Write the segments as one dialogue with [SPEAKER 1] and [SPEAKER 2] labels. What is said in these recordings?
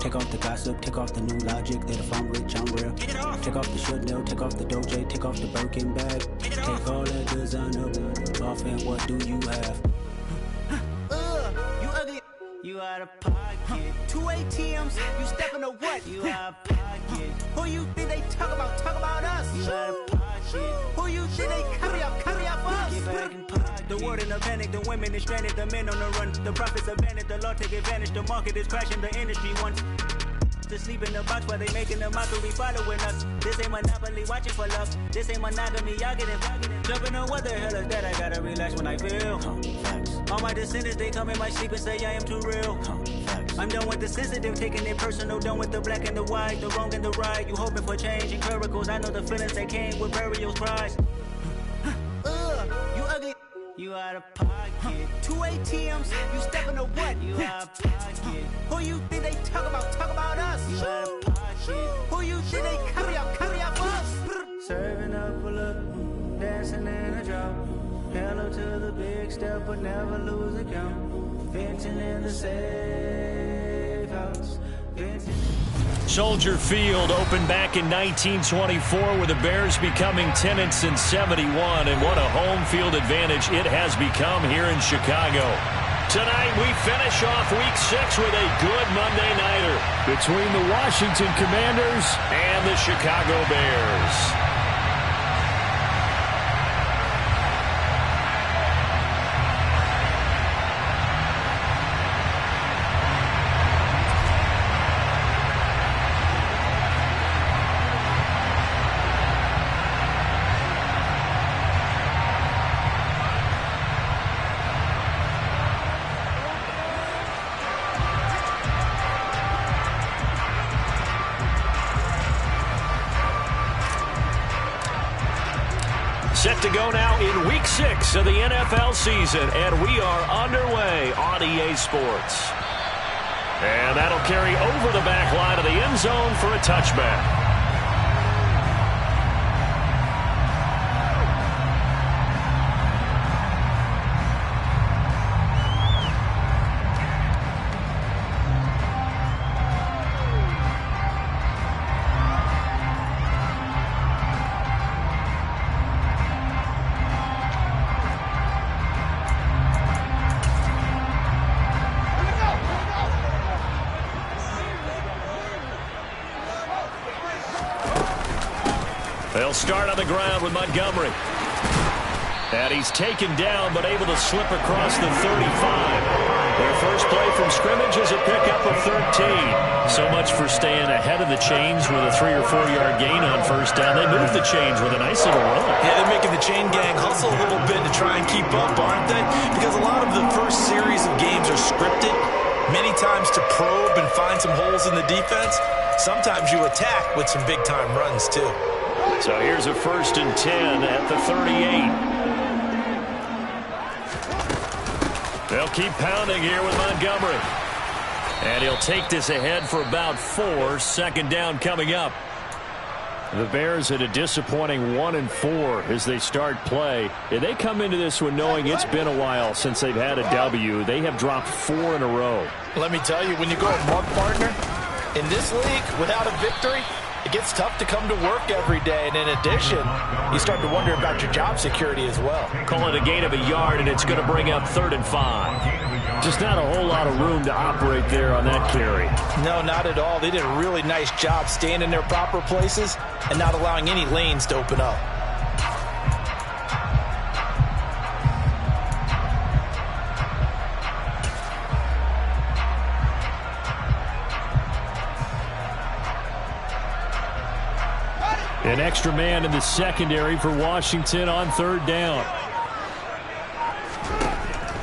[SPEAKER 1] Take off the gossip, take off the new logic that if I'm rich, I'm real. Take off the Chanel, take off the Doja, take off the Birkin bag. Take all that designer off and what do you have?
[SPEAKER 2] You ugly. You out of pocket. 2 ATMs, you stepping to what? You out of pocket. Who you think they talk about us? You out of pocket. Who you think they carry up us? Get back in pocket. The world in a panic, the women is stranded, the men on the run. The profits abandoned, the law take advantage. The market is crashing, the industry wants to sleep in the box while they making a mockery following us. This ain't Monopoly, watching for love. This ain't monogamy, y'all get it. Jumping on what the hell is that? I gotta relax when I feel. All my descendants, they come in my sleep and say I am too real. I'm done with the sensitive, taking it personal. Done with the black and the white, the wrong and the right. You hoping for change and miracles. I know the feelings that came with burials, cries. You ugly. You out of pocket. 2 ATMs, you stepping to what? You out of pocket. Who you think they talk about us? You out of pocket. Who you think they carry up us? Serving up, pull up, dancing in a drop. Hello to the big step, but never lose a count. Venting in the safe house.
[SPEAKER 3] Soldier Field opened back in 1924 with the Bears becoming tenants in 71, and what a home field advantage it has become here in Chicago. Tonight we finish off Week 6 with a good Monday nighter between the Washington Commanders and the Chicago Bears. Set to go now in Week 6 of the NFL season, and we are underway on EA Sports. And that'll carry over the back line of the end zone for a touchback. They'll start on the ground with Montgomery. And he's taken down, but able to slip across the 35. Their first play from scrimmage is a pickup of 13. So much for staying ahead of the chains with a 3 or 4 yard gain on first down. They move the chains with a nice little run.
[SPEAKER 4] Yeah, they're making the chain gang hustle a little bit to try and keep up, aren't they? Because a lot of the first series of games are scripted, many times to probe and find some holes in the defense. Sometimes you attack with some big-time runs, too.
[SPEAKER 3] So here's a 1st and 10 at the 38. They'll keep pounding here with Montgomery. And he'll take this ahead for about 4. Second down coming up. The Bears at a disappointing 1-4 as they start play. And they come into this one knowing it's been a while since they've had a W. They have dropped 4 in a row.
[SPEAKER 4] Let me tell you, when you go a month partner, in this league, without a victory, it gets tough to come to work every day, and in addition, you start to wonder about your job security as well.
[SPEAKER 3] Call it a gain of a yard, and it's going to bring up 3rd and 5. Just not a whole lot of room to operate there on that carry.
[SPEAKER 4] No, not at all. They did a really nice job staying in their proper places and not allowing any lanes to open up.
[SPEAKER 3] An extra man in the secondary for Washington on 3rd down.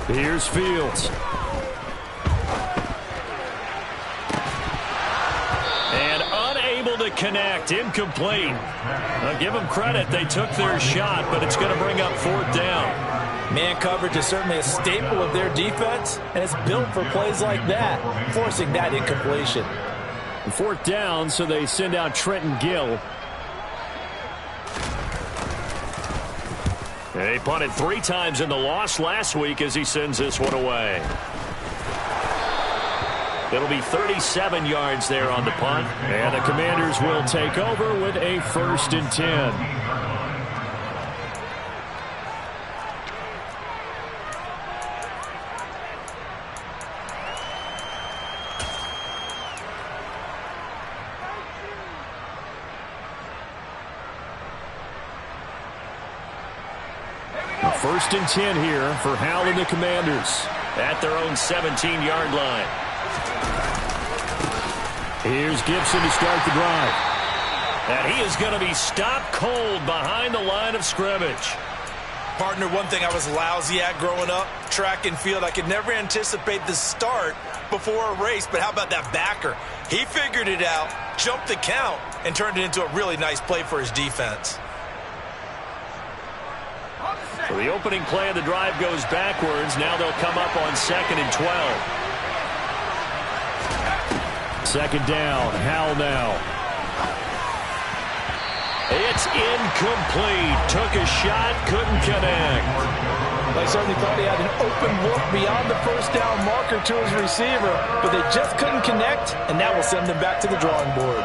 [SPEAKER 3] Here's Fields. And unable to connect. Incomplete. I'll give them credit. They took their shot, but it's going to bring up 4th down.
[SPEAKER 4] Man coverage is certainly a staple of their defense, and it's built for plays like that, forcing that incompletion.
[SPEAKER 3] 4th down, so they send out Trenton Gill. He punted 3 times in the loss last week as he sends this one away. It'll be 37 yards there on the punt. And the Commanders will take over with a 1st and 10. First and 10 here for Howell and the Commanders at their own 17-yard line. Here's Gibson to start the drive. And he is going to be stopped cold behind the line of scrimmage.
[SPEAKER 4] Partner, one thing I was lousy at growing up, track and field, I could never anticipate the start before a race, but how about that backer? He figured it out, jumped the count, and turned it into a really nice play for his defense.
[SPEAKER 3] So the opening play of the drive goes backwards. Now they'll come up on 2nd and 12. 2nd down. Howell now. It's incomplete. Took a shot, couldn't connect.
[SPEAKER 4] I certainly thought he had an open look beyond the first down marker to his receiver, but they just couldn't connect, and that will send them back to the drawing board.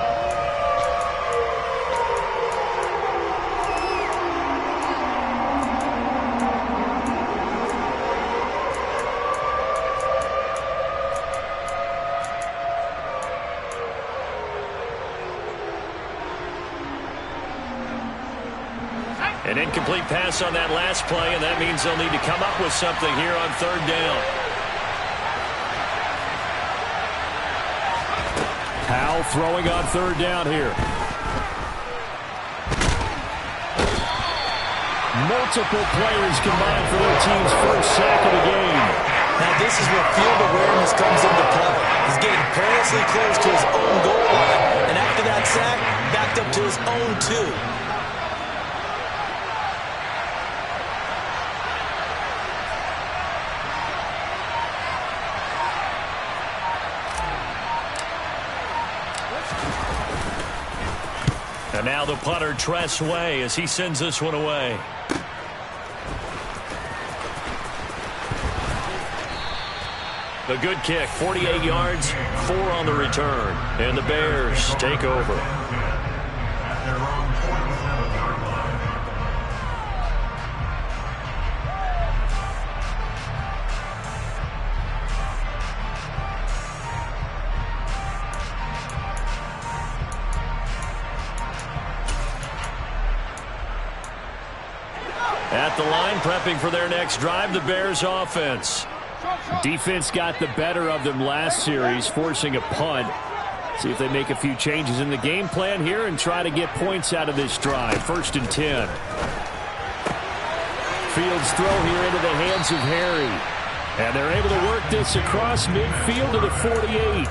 [SPEAKER 3] An incomplete pass on that last play, and that means they'll need to come up with something here on 3rd down. Howell throwing on 3rd down here. Multiple players combined for their team's first sack of the game.
[SPEAKER 4] Now this is where field awareness comes into play. He's getting perilously close to his own goal line, and after that sack, backed up to his own 2.
[SPEAKER 3] And now the punter, Tress Way, as he sends this one away. The good kick, 48 yards, 4 on the return. And the Bears take over. At the line, prepping for their next drive, the Bears offense. Defense got the better of them last series, forcing a punt. See if they make a few changes in the game plan here and try to get points out of this drive. 1st and 10. Fields throw here into the hands of Harry. And they're able to work this across midfield to the 48.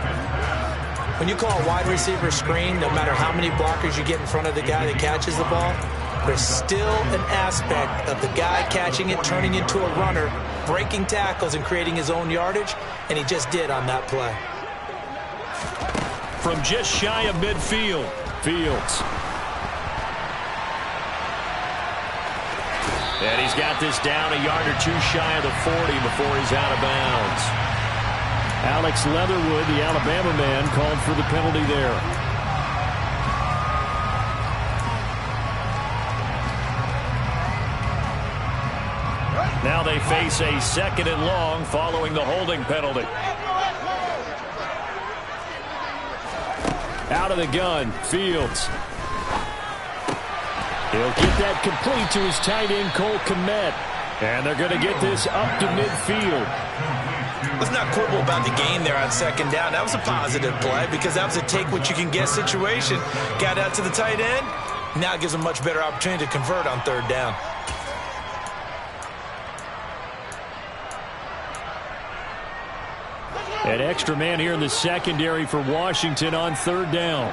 [SPEAKER 5] When you call a wide receiver screen, no matter how many blockers you get in front of the guy that catches the ball, there's still an aspect of the guy catching it, turning into a runner, breaking tackles and creating his own yardage, and he just did on that play.
[SPEAKER 3] From just shy of midfield, Fields. And he's got this down a yard or 2 shy of the 40 before he's out of bounds. Alex Leatherwood, the Alabama man, called for the penalty there. Now they face a 2nd and long following the holding penalty. Out of the gun, Fields. He'll get that complete to his tight end, Cole Kmet. And they're going to get this up to midfield.
[SPEAKER 4] Let's not quibble about the gain there on 2nd down. That was a positive play because that was a take-what-you-can-get situation. Got out to the tight end. Now it gives them a much better opportunity to convert on 3rd down.
[SPEAKER 3] An extra man here in the secondary for Washington on 3rd down.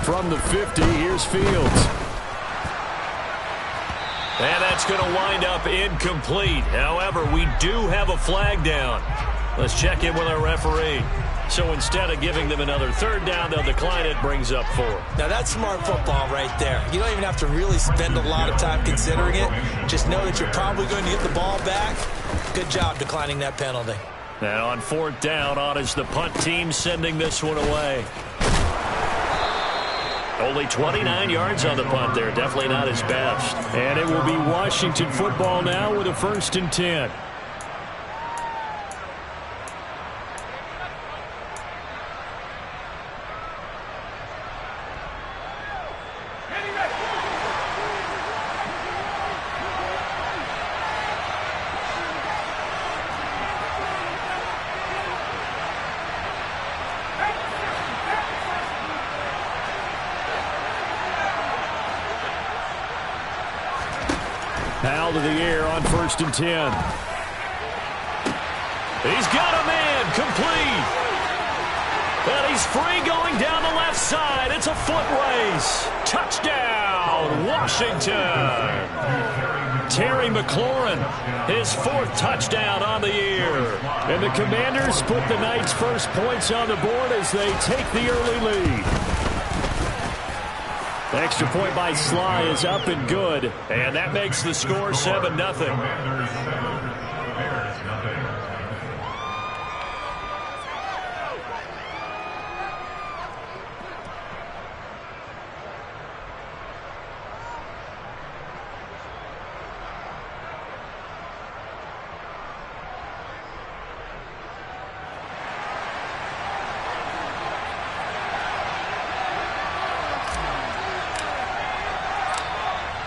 [SPEAKER 3] From the 50, here's Fields. And that's going to wind up incomplete. However, we do have a flag down. Let's check in with our referee. So instead of giving them another third down, they'll decline it, brings up 4.
[SPEAKER 5] Now, that's smart football right there. You don't even have to really spend a lot of time considering it. Just know that you're probably going to get the ball back. Good job declining that penalty.
[SPEAKER 3] And on 4th down, on is the punt team sending this one away. Only 29 yards on the punt there. Definitely not his best. And it will be Washington football now with a 1st and 10. Powell to the air on 1st and 10. He's got a man, complete. And he's free going down the left side. It's a foot race. Touchdown, Washington. Terry McLaurin, his 4th touchdown on the year. And the Commanders put the Knights' first points on the board as they take the early lead. The extra point by Sly is up and good, and that makes the score 7-0.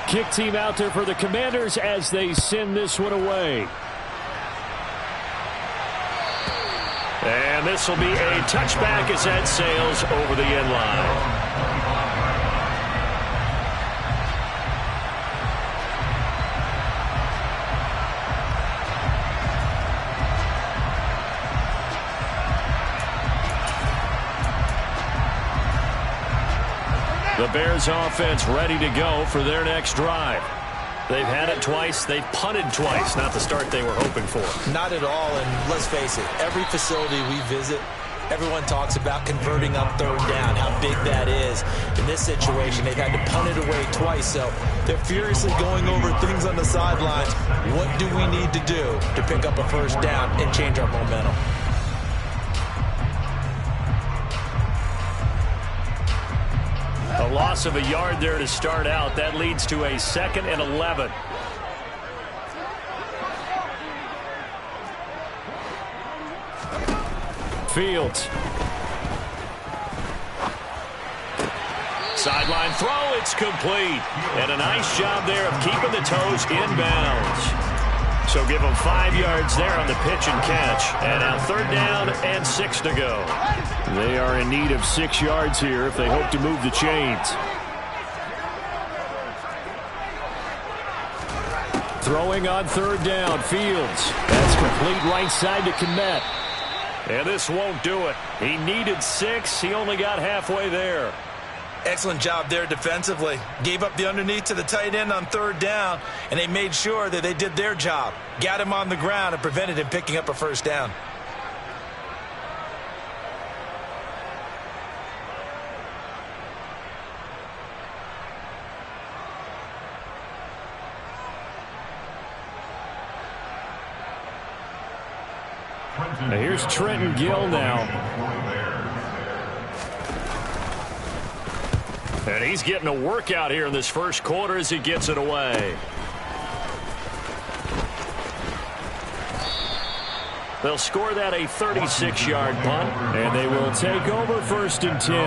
[SPEAKER 3] Kick team out there for the Commanders as they send this one away. And this will be a touchback as that sails over the end line. The Bears offense ready to go for their next drive. They've had it twice. They've punted twice. Not the start they were hoping for.
[SPEAKER 5] Not at all, and let's face it, every facility we visit, everyone talks about converting on 3rd down, how big that is. In this situation, they've had to punt it away twice, so they're furiously going over things on the sidelines. What do we need to do to pick up a 1st down and change our momentum?
[SPEAKER 3] A loss of a yard there to start out. That leads to a 2nd and 11. Fields. Sideline throw, it's complete. And a nice job there of keeping the toes inbounds. So give them 5 yards there on the pitch and catch. And now 3rd down and 6 to go. They are in need of 6 yards here if they hope to move the chains. Throwing on 3rd down, Fields. That's complete right side to Kmet. And this won't do it. He needed 6. He only got halfway there.
[SPEAKER 4] Excellent job there defensively. Gave up the underneath to the tight end on 3rd down, and they made sure that they did their job. Got him on the ground and prevented him picking up a 1st down.
[SPEAKER 3] Now here's Trenton Gill now. And he's getting a workout here in this 1st quarter as he gets it away. They'll score that a 36-yard punt, and they will take over 1st and 10.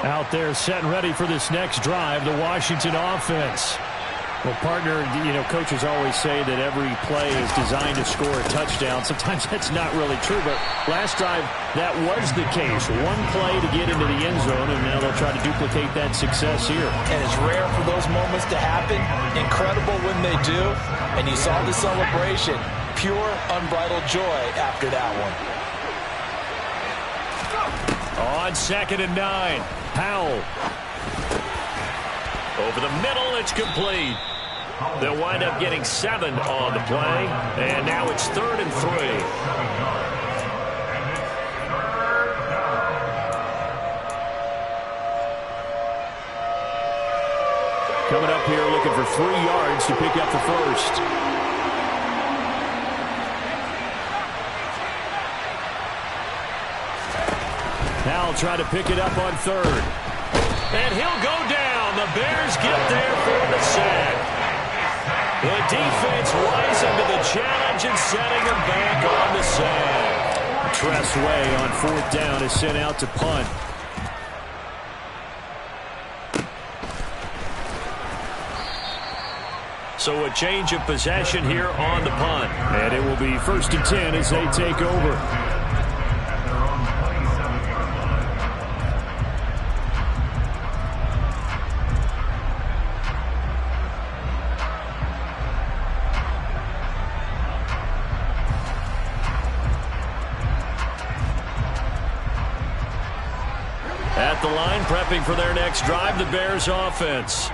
[SPEAKER 3] Out there set and ready for this next drive, the Washington offense. Well, partner, coaches always say that every play is designed to score a touchdown. Sometimes that's not really true, but last drive, that was the case. One play to get into the end zone, and now they'll try to duplicate that success here.
[SPEAKER 5] And it's rare for those moments to happen. Incredible when they do. And you saw the celebration. Pure, unbridled joy after that one.
[SPEAKER 3] On 2nd and 9, Powell. Over the middle, it's complete. They'll wind up getting 7 on the play, and now it's 3rd and 3. Coming up here looking for 3 yards to pick up the first. Howell trying to pick it up on 3rd. And he'll go down. The Bears get there for the sack. The defense rising to the challenge and setting them back on the sack. Tressway on 4th down is sent out to punt. So a change of possession here on the punt. And it will be 1st and 10 as they take over. At the line, prepping for their next drive, the Bears offense.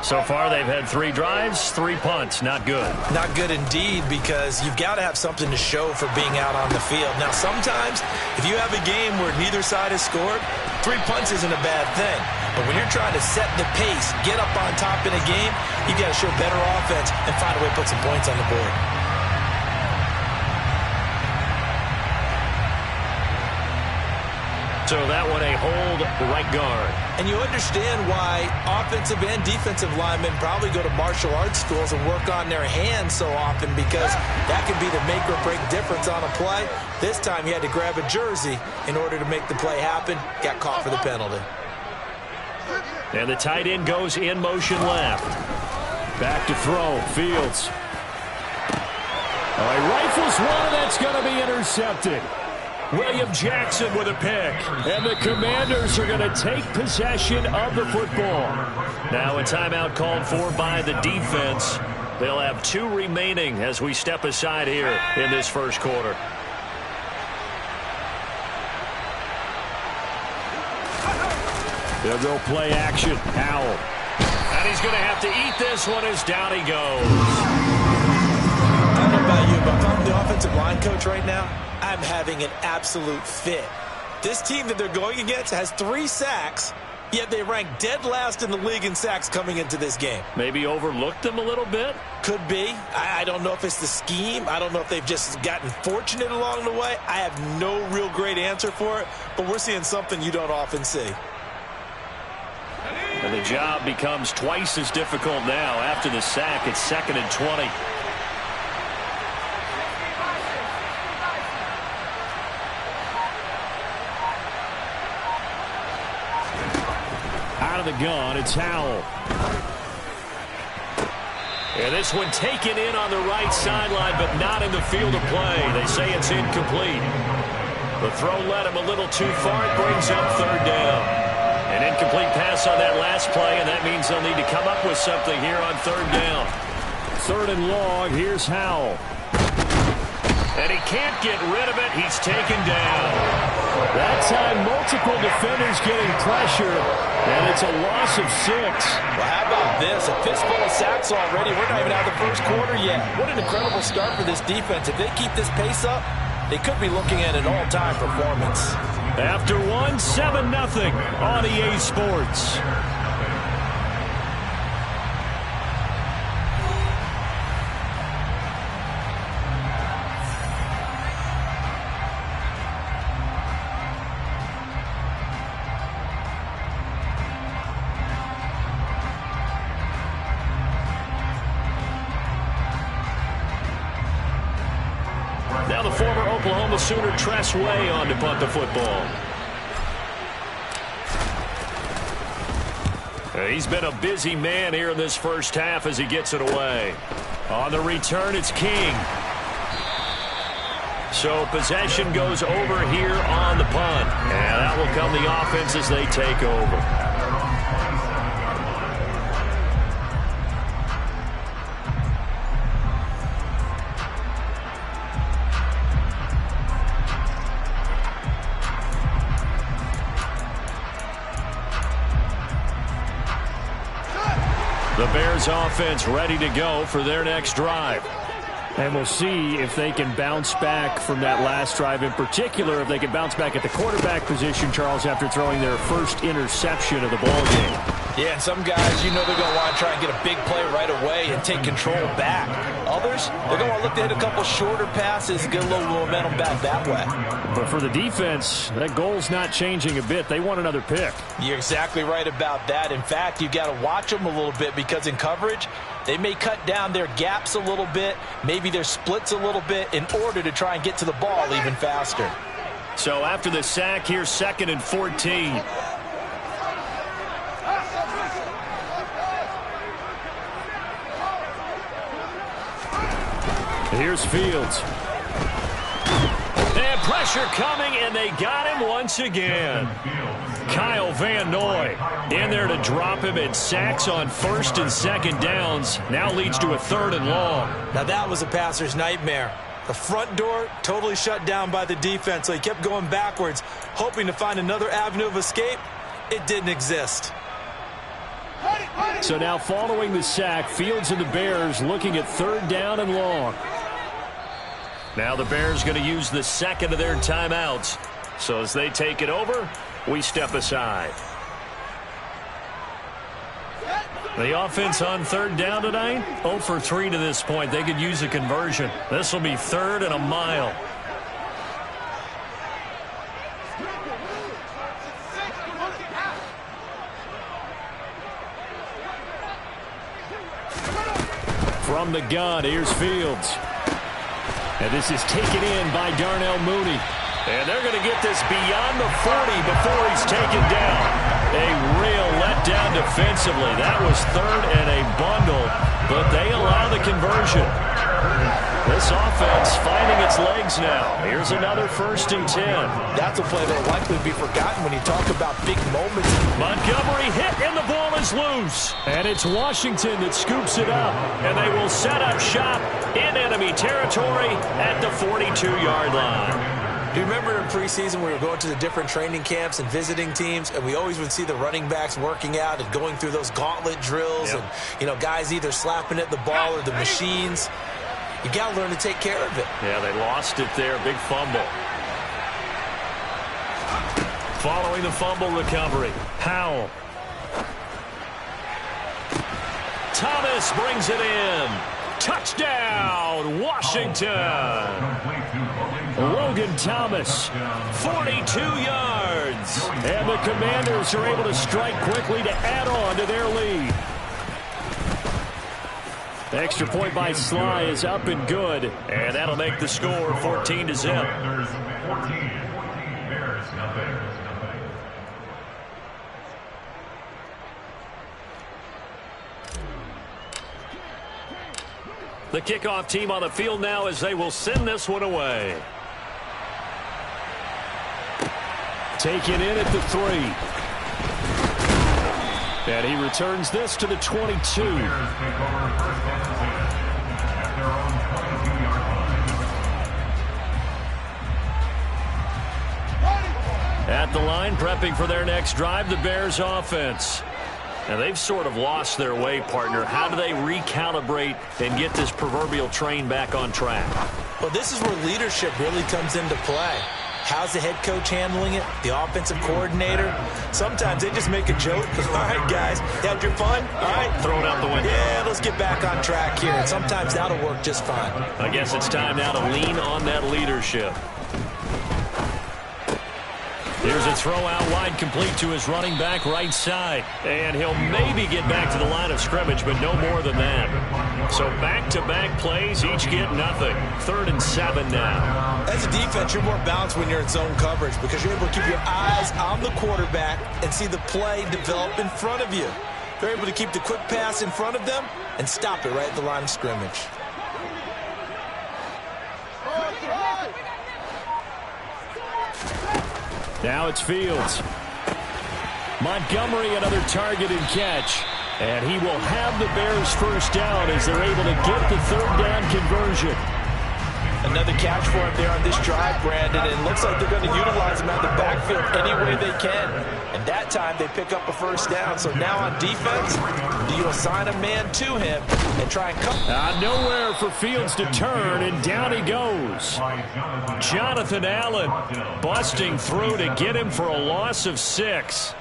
[SPEAKER 3] So far, they've had 3 drives, 3 punts. Not good.
[SPEAKER 5] Not good indeed, because you've got to have something to show for being out on the field. Now, sometimes, if you have a game where neither side has scored, 3 punts isn't a bad thing. But when you're trying to set the pace, get up on top in a game, you've got to show better offense and find a way to put some points on the board.
[SPEAKER 3] So that one a hold, the right guard.
[SPEAKER 5] And you understand why offensive and defensive linemen probably go to martial arts schools and work on their hands so often, because that can be the make or break difference on a play. This time he had to grab a jersey in order to make the play happen. Got caught for the penalty.
[SPEAKER 3] And the tight end goes in motion left. Back to throw. Fields. All right, rifles one. That's going to be intercepted. William Jackson with a pick. And the Commanders are going to take possession of the football. Now a timeout called for by the defense. They'll have 2 remaining as we step aside here in this first quarter. They'll go play action. Howell. And he's going to have to eat this one as down he goes.
[SPEAKER 5] I don't know about you, but if I'm the offensive line coach right now, I'm having an absolute fit. This team that they're going against has 3 sacks, yet they rank dead last in the league in sacks coming into this game.
[SPEAKER 3] Maybe overlooked them a little bit?
[SPEAKER 5] Could be. I don't know if it's the scheme. I don't know if they've just gotten fortunate along the way. I have no real great answer for it, but we're seeing something you don't often see.
[SPEAKER 3] And the job becomes twice as difficult now after the sack. It's 2nd and 20. Out of the gun, it's Howell. And this one taken in on the right sideline, but not in the field of play. They say it's incomplete. The throw led him a little too far. It brings up 3rd down. An incomplete pass on that last play, and that means they'll need to come up with something here on 3rd down. 3rd and long, here's Howell. And he can't get rid of it. He's taken down. That time, multiple defenders getting pressure, and it's a loss of 6.
[SPEAKER 5] Well, how about this? A fistful of sacks already. We're not even out of the first quarter yet. What an incredible start for this defense. If they keep this pace up, they could be looking at an all-time performance.
[SPEAKER 3] After 1, 7-0 on EA Sports. Now the former Oklahoma Sooner Tressway on to punt the football. He's been a busy man here in this first half as he gets it away. On the return, it's King. So possession goes over here on the punt. And that will come the offense as they take over. The Bears offense ready to go for their next drive. And we'll see if they can bounce back from that last drive, in particular if they can bounce back at the quarterback position, Charles, after throwing their first interception of the ball game.
[SPEAKER 4] Yeah, and some guys, you know they're going to want to try and get a big play right away and take control back. Others, they're going to want to look to hit a couple shorter passes and get a little momentum back that way.
[SPEAKER 3] But for the defense, that goal's not changing a bit. They want another pick.
[SPEAKER 4] You're exactly right about that. In fact, you've got to watch them a little bit because in coverage, they may cut down their gaps a little bit, maybe their splits a little bit in order to try and get to the ball even faster.
[SPEAKER 3] So after the sack, here's 2nd and 14. Here's Fields. And pressure coming, and they got him once again. Kyle Van Noy in there to drop him at sacks on 1st and 2nd downs. Now leads to a 3rd and long.
[SPEAKER 5] Now that was a passer's nightmare. The front door totally shut down by the defense, so he kept going backwards, hoping to find another avenue of escape. It didn't exist.
[SPEAKER 3] So now following the sack, Fields and the Bears looking at 3rd down and long. Now the Bears going to use the 2nd of their timeouts. So as they take it over, we step aside. The offense on 3rd down tonight, 0 for 3 to this point. They could use a conversion. This will be 3rd and a mile. From the gun, here's Fields. And this is taken in by Darnell Mooney. And they're going to get this beyond the 40 before he's taken down. A real letdown defensively. That was 3rd and a bundle, but they allow the conversion. This offense finding its legs now. Here's another 1st and 10.
[SPEAKER 4] That's a play that will likely be forgotten when you talk about big moments.
[SPEAKER 3] Montgomery hit, and the ball is loose. And it's Washington that scoops it up. And they will set up shop in enemy territory at the 42-yard line.
[SPEAKER 5] Do you remember in preseason we were going to the different training camps and visiting teams, and we always would see the running backs working out and going through those gauntlet drills, and, you know, guys either slapping at the ball or the machines. You got to learn to take care of it.
[SPEAKER 3] Yeah, they lost it there. Big fumble. Following the fumble recovery, Howell. Thomas brings it in. Touchdown, Washington. Logan Thomas, 42 yards. And the Commanders are able to strike quickly to add on to their lead. The extra point by Sly is up and good. And that'll make the score 14-0. The kickoff team on the field now as they will send this one away. Taken in at the 3. And he returns this to the 22. At the line, prepping for their next drive, the Bears offense. Now, they've sort of lost their way, partner. How do they recalibrate and get this proverbial train back on track?
[SPEAKER 5] Well, this is where leadership really comes into play. How's the head coach handling it? The offensive coordinator? Sometimes they just make a joke. All right, guys, you had your fun? All right.
[SPEAKER 3] Throw it out the window.
[SPEAKER 5] Yeah, let's get back on track here. And sometimes that'll work just fine.
[SPEAKER 3] I guess it's time now to lean on that leadership. Here's a throw out wide, complete to his running back right side. And he'll maybe get back to the line of scrimmage, but no more than that. So back-to-back plays, each get nothing. 3rd and 7 now.
[SPEAKER 5] As a defense, you're more balanced when you're in zone coverage because you're able to keep your eyes on the quarterback and see the play develop in front of you. They're able to keep the quick pass in front of them and stop it right at the line of scrimmage.
[SPEAKER 3] Now it's Fields. Montgomery, another target and catch. And he will have the Bears first down as they're able to get the 3rd down conversion.
[SPEAKER 4] Another catch for him there on this drive, Brandon, and it looks like they're going to utilize him out of the backfield any way they can. And that time they pick up a first down. So now on defense, do you assign a man to him and try and come?
[SPEAKER 3] Nowhere for Fields to turn, and down he goes. Jonathan Allen busting through to get him for a loss of 6.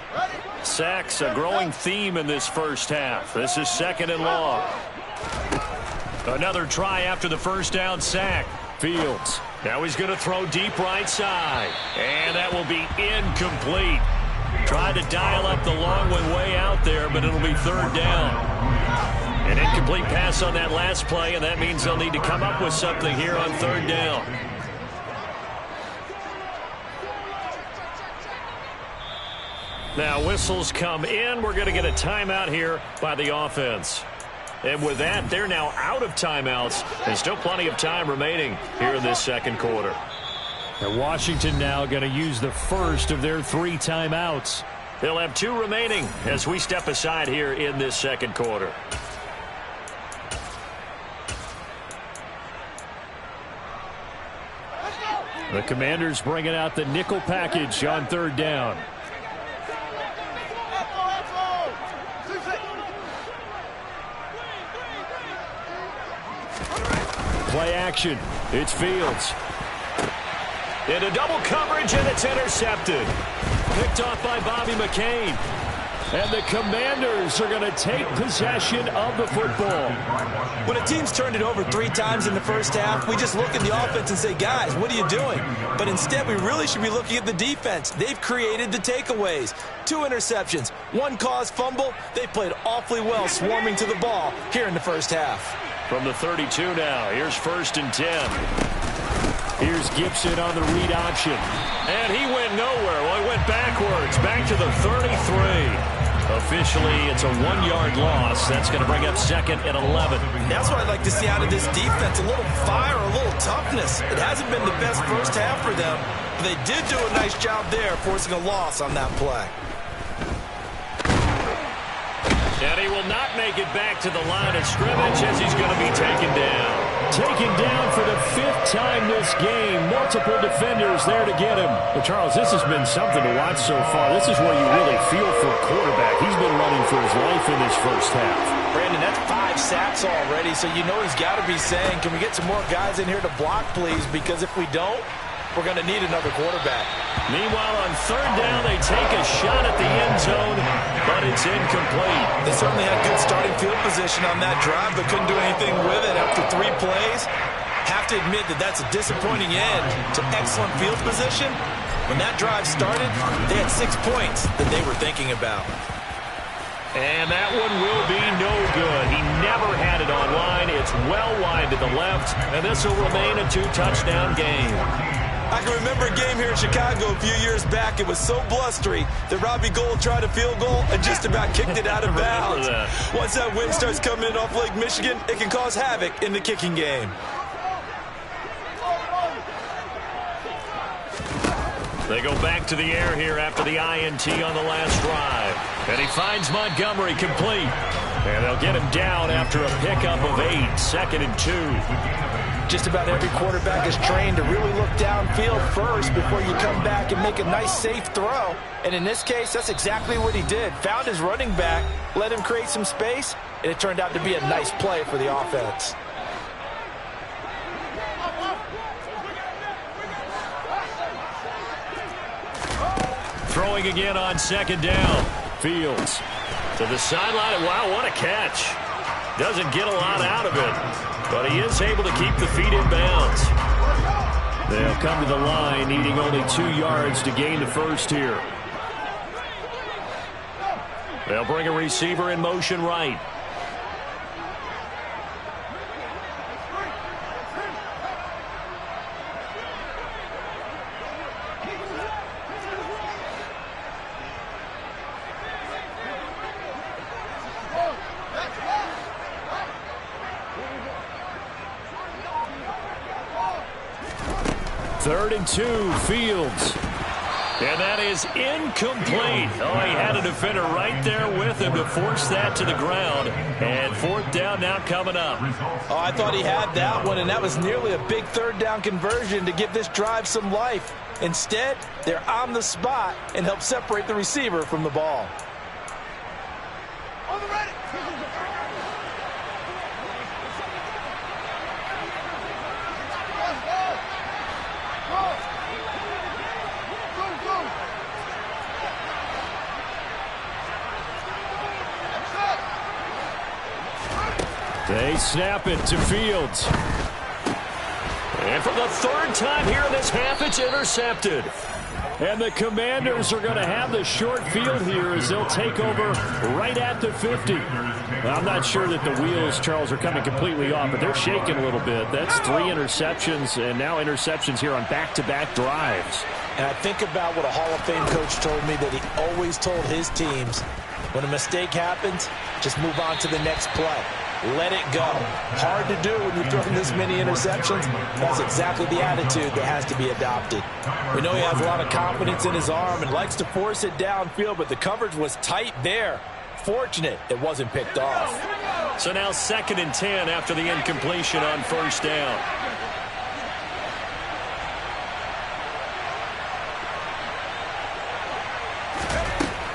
[SPEAKER 3] Sacks a growing theme in this first half. This is 2nd and long. Another try after the first down sack. Fields. Now he's going to throw deep right side. And that will be incomplete. Tried to dial up the long one way out there, but it'll be 3rd down. An incomplete pass on that last play, and that means they'll need to come up with something here on 3rd down. Now whistles come in. We're going to get a timeout here by the offense. And with that, they're now out of timeouts. There's still plenty of time remaining here in this 2nd quarter. And Washington now going to use the first of their 3 timeouts. They'll have 2 remaining as we step aside here in this 2nd quarter. The Commanders bringing out the nickel package on 3rd down. Play action. It's Fields. Into double coverage, and it's intercepted. Picked off by Bobby McCain. And the Commanders are going to take possession of the football.
[SPEAKER 4] When a team's turned it over 3 times in the first half, we just look at the offense and say, guys, what are you doing? But instead, we really should be looking at the defense. They've created the takeaways. 2 interceptions, 1 caused fumble. They played awfully well swarming to the ball here in the first half.
[SPEAKER 3] From the 32 now, here's 1st and 10. Here's Gibson on the read option. And he went nowhere. Well, he went backwards, back to the 33. Officially, it's a 1-yard loss. That's going to bring up 2nd and 11.
[SPEAKER 4] That's what I'd like to see out of this defense. A little fire, a little toughness. It hasn't been the best first half for them, but they did do a nice job there, forcing a loss on that play.
[SPEAKER 3] And he will not make it back to the line of scrimmage as he's going to be taken down. Taken down for the 5th time this game. Multiple defenders there to get him. Well, Charles, this has been something to watch so far. This is where you really feel for a quarterback. He's been running for his life in this first half.
[SPEAKER 4] Brandon, that's 5 sacks already, so you know he's got to be saying, can we get some more guys in here to block, please? Because if we don't, we're going to need another quarterback.
[SPEAKER 3] Meanwhile, on 3rd down, they take a shot at the end zone, but it's incomplete.
[SPEAKER 4] They certainly had good starting field position on that drive, but couldn't do anything with it after 3 plays. Have to admit that that's a disappointing end to excellent field position. When that drive started, they had 6 points that they were thinking about.
[SPEAKER 3] And that one will be no good. He never had it online. It's well wide to the left, and this will remain a 2-touchdown game.
[SPEAKER 4] I can remember a game here in Chicago a few years back. It was so blustery that Robbie Gould tried a field goal and just about kicked it out of bounds. Once that wind starts coming in off Lake Michigan, it can cause havoc in the kicking game.
[SPEAKER 3] They go back to the air here after the INT on the last drive. And he finds Montgomery complete. And they'll get him down after a pickup of 8, 2nd and 2.
[SPEAKER 4] Just about every quarterback is trained to really look downfield first before you come back and make a nice, safe throw. And in this case, that's exactly what he did. Found his running back, let him create some space, and it turned out to be a nice play for the offense.
[SPEAKER 3] Throwing again on 2nd down. Fields to the sideline. Wow, what a catch. Doesn't get a lot out of it, but he is able to keep the feet in bounds. They'll come to the line needing only 2 yards to gain the first here. They'll bring a receiver in motion right. Third and 2, Fields. And that is incomplete. Oh, he had a defender right there with him to force that to the ground. And 4th down now coming up.
[SPEAKER 4] Oh, I thought he had that one, and that was nearly a big 3rd down conversion to give this drive some life.
[SPEAKER 5] Instead, they're on the spot and help separate the receiver from the ball.
[SPEAKER 2] On the ready.
[SPEAKER 3] They snap it to Fields. And for the third time here in this half, it's intercepted. And the Commanders are going to have the short field here as they'll take over right at the 50. Well, I'm not sure that the wheels, Charles, are coming completely off, but they're shaking a little bit. That's 3 interceptions, and now interceptions here on back-to-back drives.
[SPEAKER 5] And I think about what a Hall of Fame coach told me, that he always told his teams, when a mistake happens, just move on to the next play. Let it go. Hard to do when you're throwing this many interceptions. That's exactly the attitude that has to be adopted. We know he has a lot of confidence in his arm and likes to force it downfield, but the coverage was tight there. Fortunate it wasn't picked off.
[SPEAKER 3] So now 2nd and 10 after the incompletion on first down.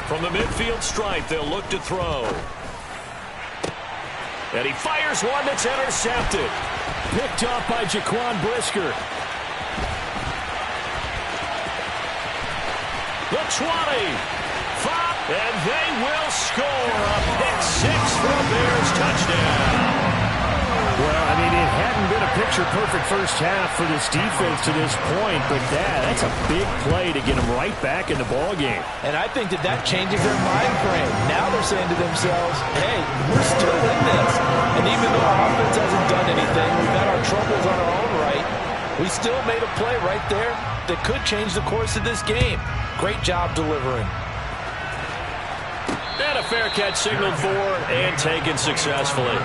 [SPEAKER 3] From the midfield stripe, they'll look to throw. And he fires one that's intercepted. Picked off by Jaquan Brisker. The 20. 5. And they will score a pick 6 for a Bears touchdown. Well, I mean, it hadn't been a picture-perfect first half for this defense to this point, but that's a big play to get them right back in the ballgame.
[SPEAKER 5] And I think that changes their mind frame. Now they're saying to themselves, hey, we're still in this. And even though our offense hasn't done anything, we've had our troubles on our own right, we still made a play right there that could change the course of this game. Great job delivering.
[SPEAKER 3] And a fair catch signaled for and taken successfully.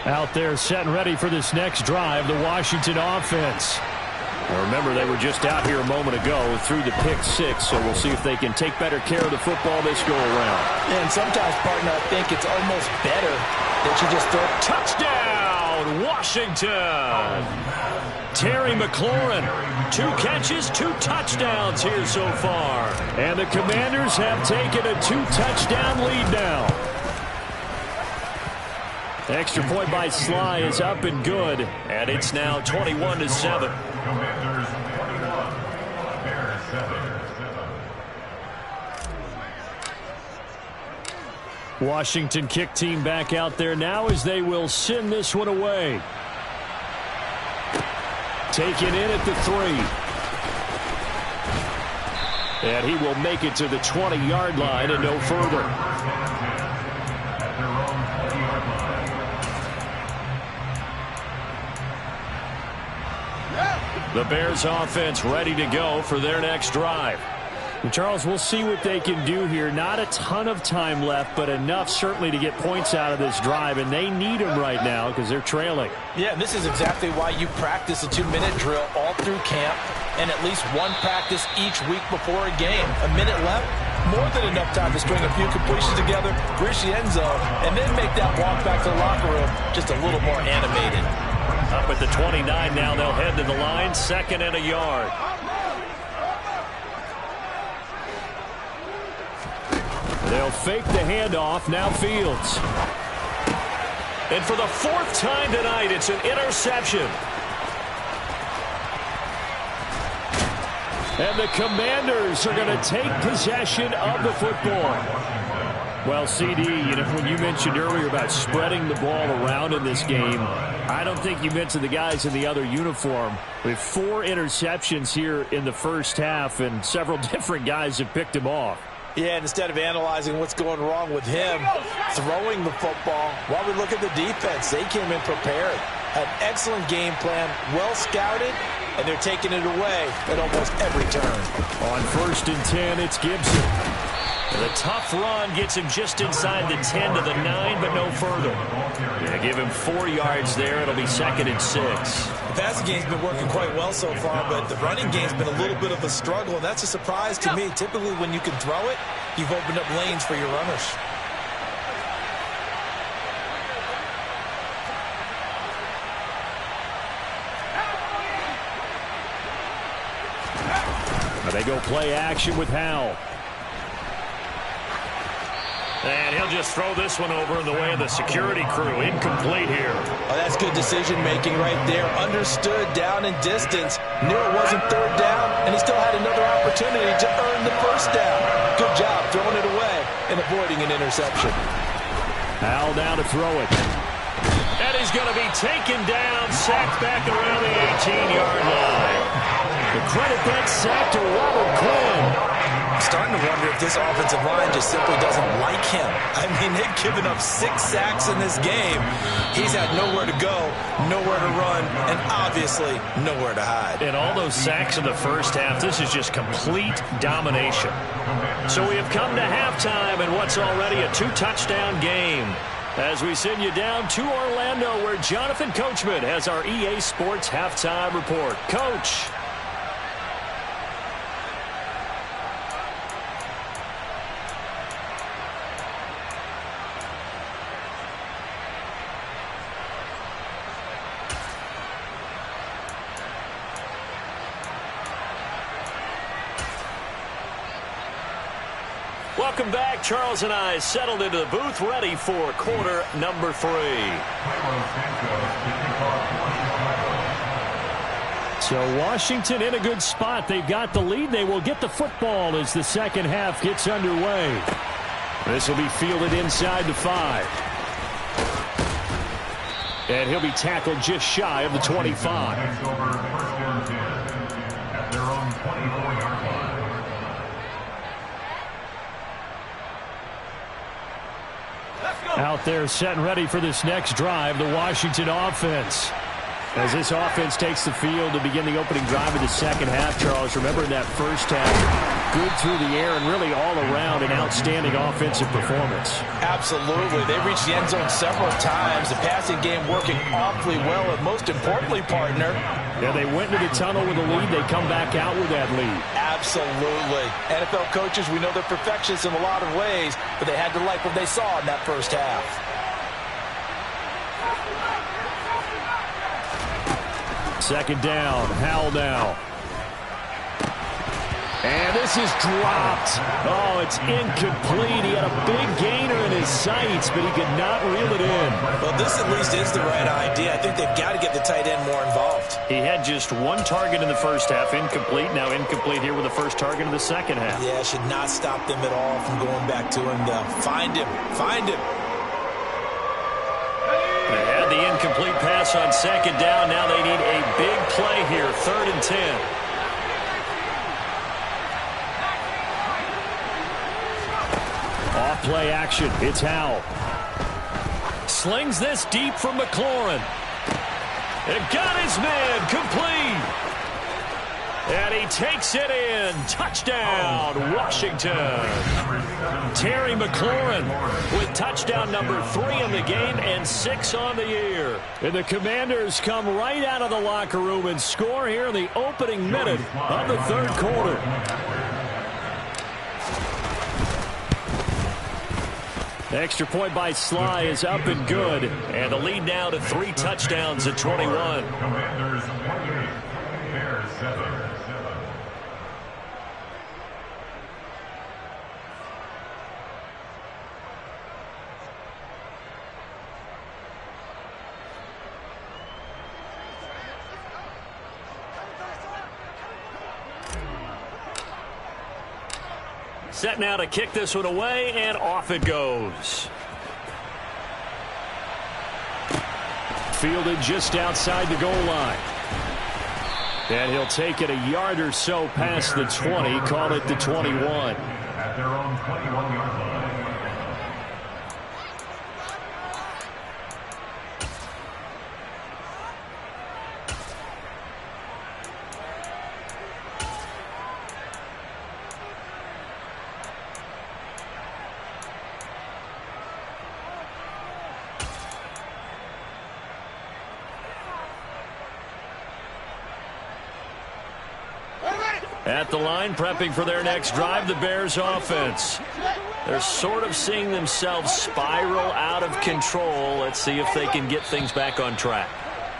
[SPEAKER 3] Out there set and ready for this next drive, the Washington offense. Now remember, they were just out here a moment ago through the pick 6, so we'll see if they can take better care of the football this go-around.
[SPEAKER 5] And sometimes, partner, I think it's almost better that you just throw.
[SPEAKER 3] Touchdown, Washington! Terry McLaurin, 2 catches, 2 touchdowns here so far. And the Commanders have taken a 2-touchdown lead now. Extra point by Sly is up and good, and it's now 21-7. Washington kick team back out there now as they will send this one away. Taken in at the 3. And he will make it to the 20-yard line and no further. The Bears offense ready to go for their next drive. And Charles, we'll see what they can do here. Not a ton of time left, but enough certainly to get points out of this drive, and they need them right now because they're trailing.
[SPEAKER 5] Yeah, this is exactly why you practice a 2-minute drill all through camp and at least one practice each week before a game. A minute left, more than enough time to string a few completions together, reach the end zone, and then make that walk back to the locker room just a little more animated.
[SPEAKER 3] Up at the 29 now, they'll head to the line, 2nd and a yard. They'll fake the handoff, now Fields. And for the 4th time tonight, it's an interception. And the Commanders are going to take possession of the football. Well, CD, when you mentioned earlier about spreading the ball around in this game, I don't think you mentioned the guys in the other uniform. We have 4 interceptions here in the first half, and several different guys have picked him off.
[SPEAKER 5] Yeah, and instead of analyzing what's going wrong with him, throwing the football, while we look at the defense, they came in prepared. An excellent game plan, well scouted, and they're taking it away at almost every turn.
[SPEAKER 3] On 1st and 10, it's Gibson. The tough run gets him just inside the 10 to the 9, but no further. Yeah, give him 4 yards there. It'll be 2nd and 6.
[SPEAKER 4] The passing game's been working quite well so far, but the running game's been a little bit of a struggle, and that's a surprise to me. Typically, when you can throw it, you've opened up lanes for your runners.
[SPEAKER 3] Now they go play action with Howell. And he'll just throw this one over in the way of the security crew. Incomplete here.
[SPEAKER 4] Oh, that's good decision-making right there. Understood down and distance. Knew it wasn't 3rd down, and he still had another opportunity to earn the 1st down. Good job throwing it away and avoiding an interception.
[SPEAKER 3] Howell down to throw it. And he's going to be taken down, sacked back around the 18-yard line. The credit that sack to Robert Quinn.
[SPEAKER 4] I'm starting to wonder if this offensive line just simply doesn't like him. I mean, they've given up 6 sacks in this game. He's had nowhere to go, nowhere to run, and obviously nowhere to hide.
[SPEAKER 3] And all those sacks in the first half, this is just complete domination. So we have come to halftime in what's already a 2-touchdown game. As we send you down to Orlando, where Jonathan Coachman has our EA Sports halftime report. Coach. Welcome back. Charles and I settled into the booth, ready for quarter number 3. So Washington in a good spot. They've got the lead. They will get the football as the second half gets underway. This will be fielded inside the 5. And he'll be tackled just shy of the 25. Out there set and ready for this next drive, the Washington offense. As this offense takes the field to begin the opening drive of the second half, Charles, remember in that first half, good through the air and really all around an outstanding offensive performance.
[SPEAKER 4] Absolutely. They reached the end zone several times. The passing game working awfully well, and most importantly, partner.
[SPEAKER 3] Yeah, they went into the tunnel with a lead. They come back out with that lead.
[SPEAKER 4] Absolutely. NFL coaches, we know they're perfectionists in a lot of ways, but they had to like what they saw in that first half.
[SPEAKER 3] Second down, Howell now. And this is dropped. Oh, it's incomplete. He had a big gainer in his sights, but he could not reel it in.
[SPEAKER 4] Well, this at least is the right idea. I think they've got to get the tight end more involved.
[SPEAKER 3] He had just 1 target in the first half, incomplete. Now incomplete here with the first target of the second half.
[SPEAKER 4] Yeah, should not stop them at all from going back to him, though. Find him. Find him.
[SPEAKER 3] They had the incomplete pass on second down. Now they need a big play here, 3rd and 10. Off play action. It's Howell. Slings this deep from McLaurin. It got his man complete. And he takes it in. Touchdown, Washington. Terry McLaurin with touchdown number 3 in the game and 6 on the year. And the Commanders come right out of the locker room and score here in the opening minute of the 3rd quarter. Extra point by Sly is up and good. And the lead now to 3 touchdowns at 21.
[SPEAKER 6] Commanders 28, Bears 7.
[SPEAKER 3] Set now to kick this one away, and off it goes. Fielded just outside the goal line. And he'll take it a yard or so past the 20, call it the 21.
[SPEAKER 6] At their own 21-yard line.
[SPEAKER 3] At the line, prepping for their next drive, the Bears offense. They're sort of seeing themselves spiral out of control. Let's see if they can get things back on track.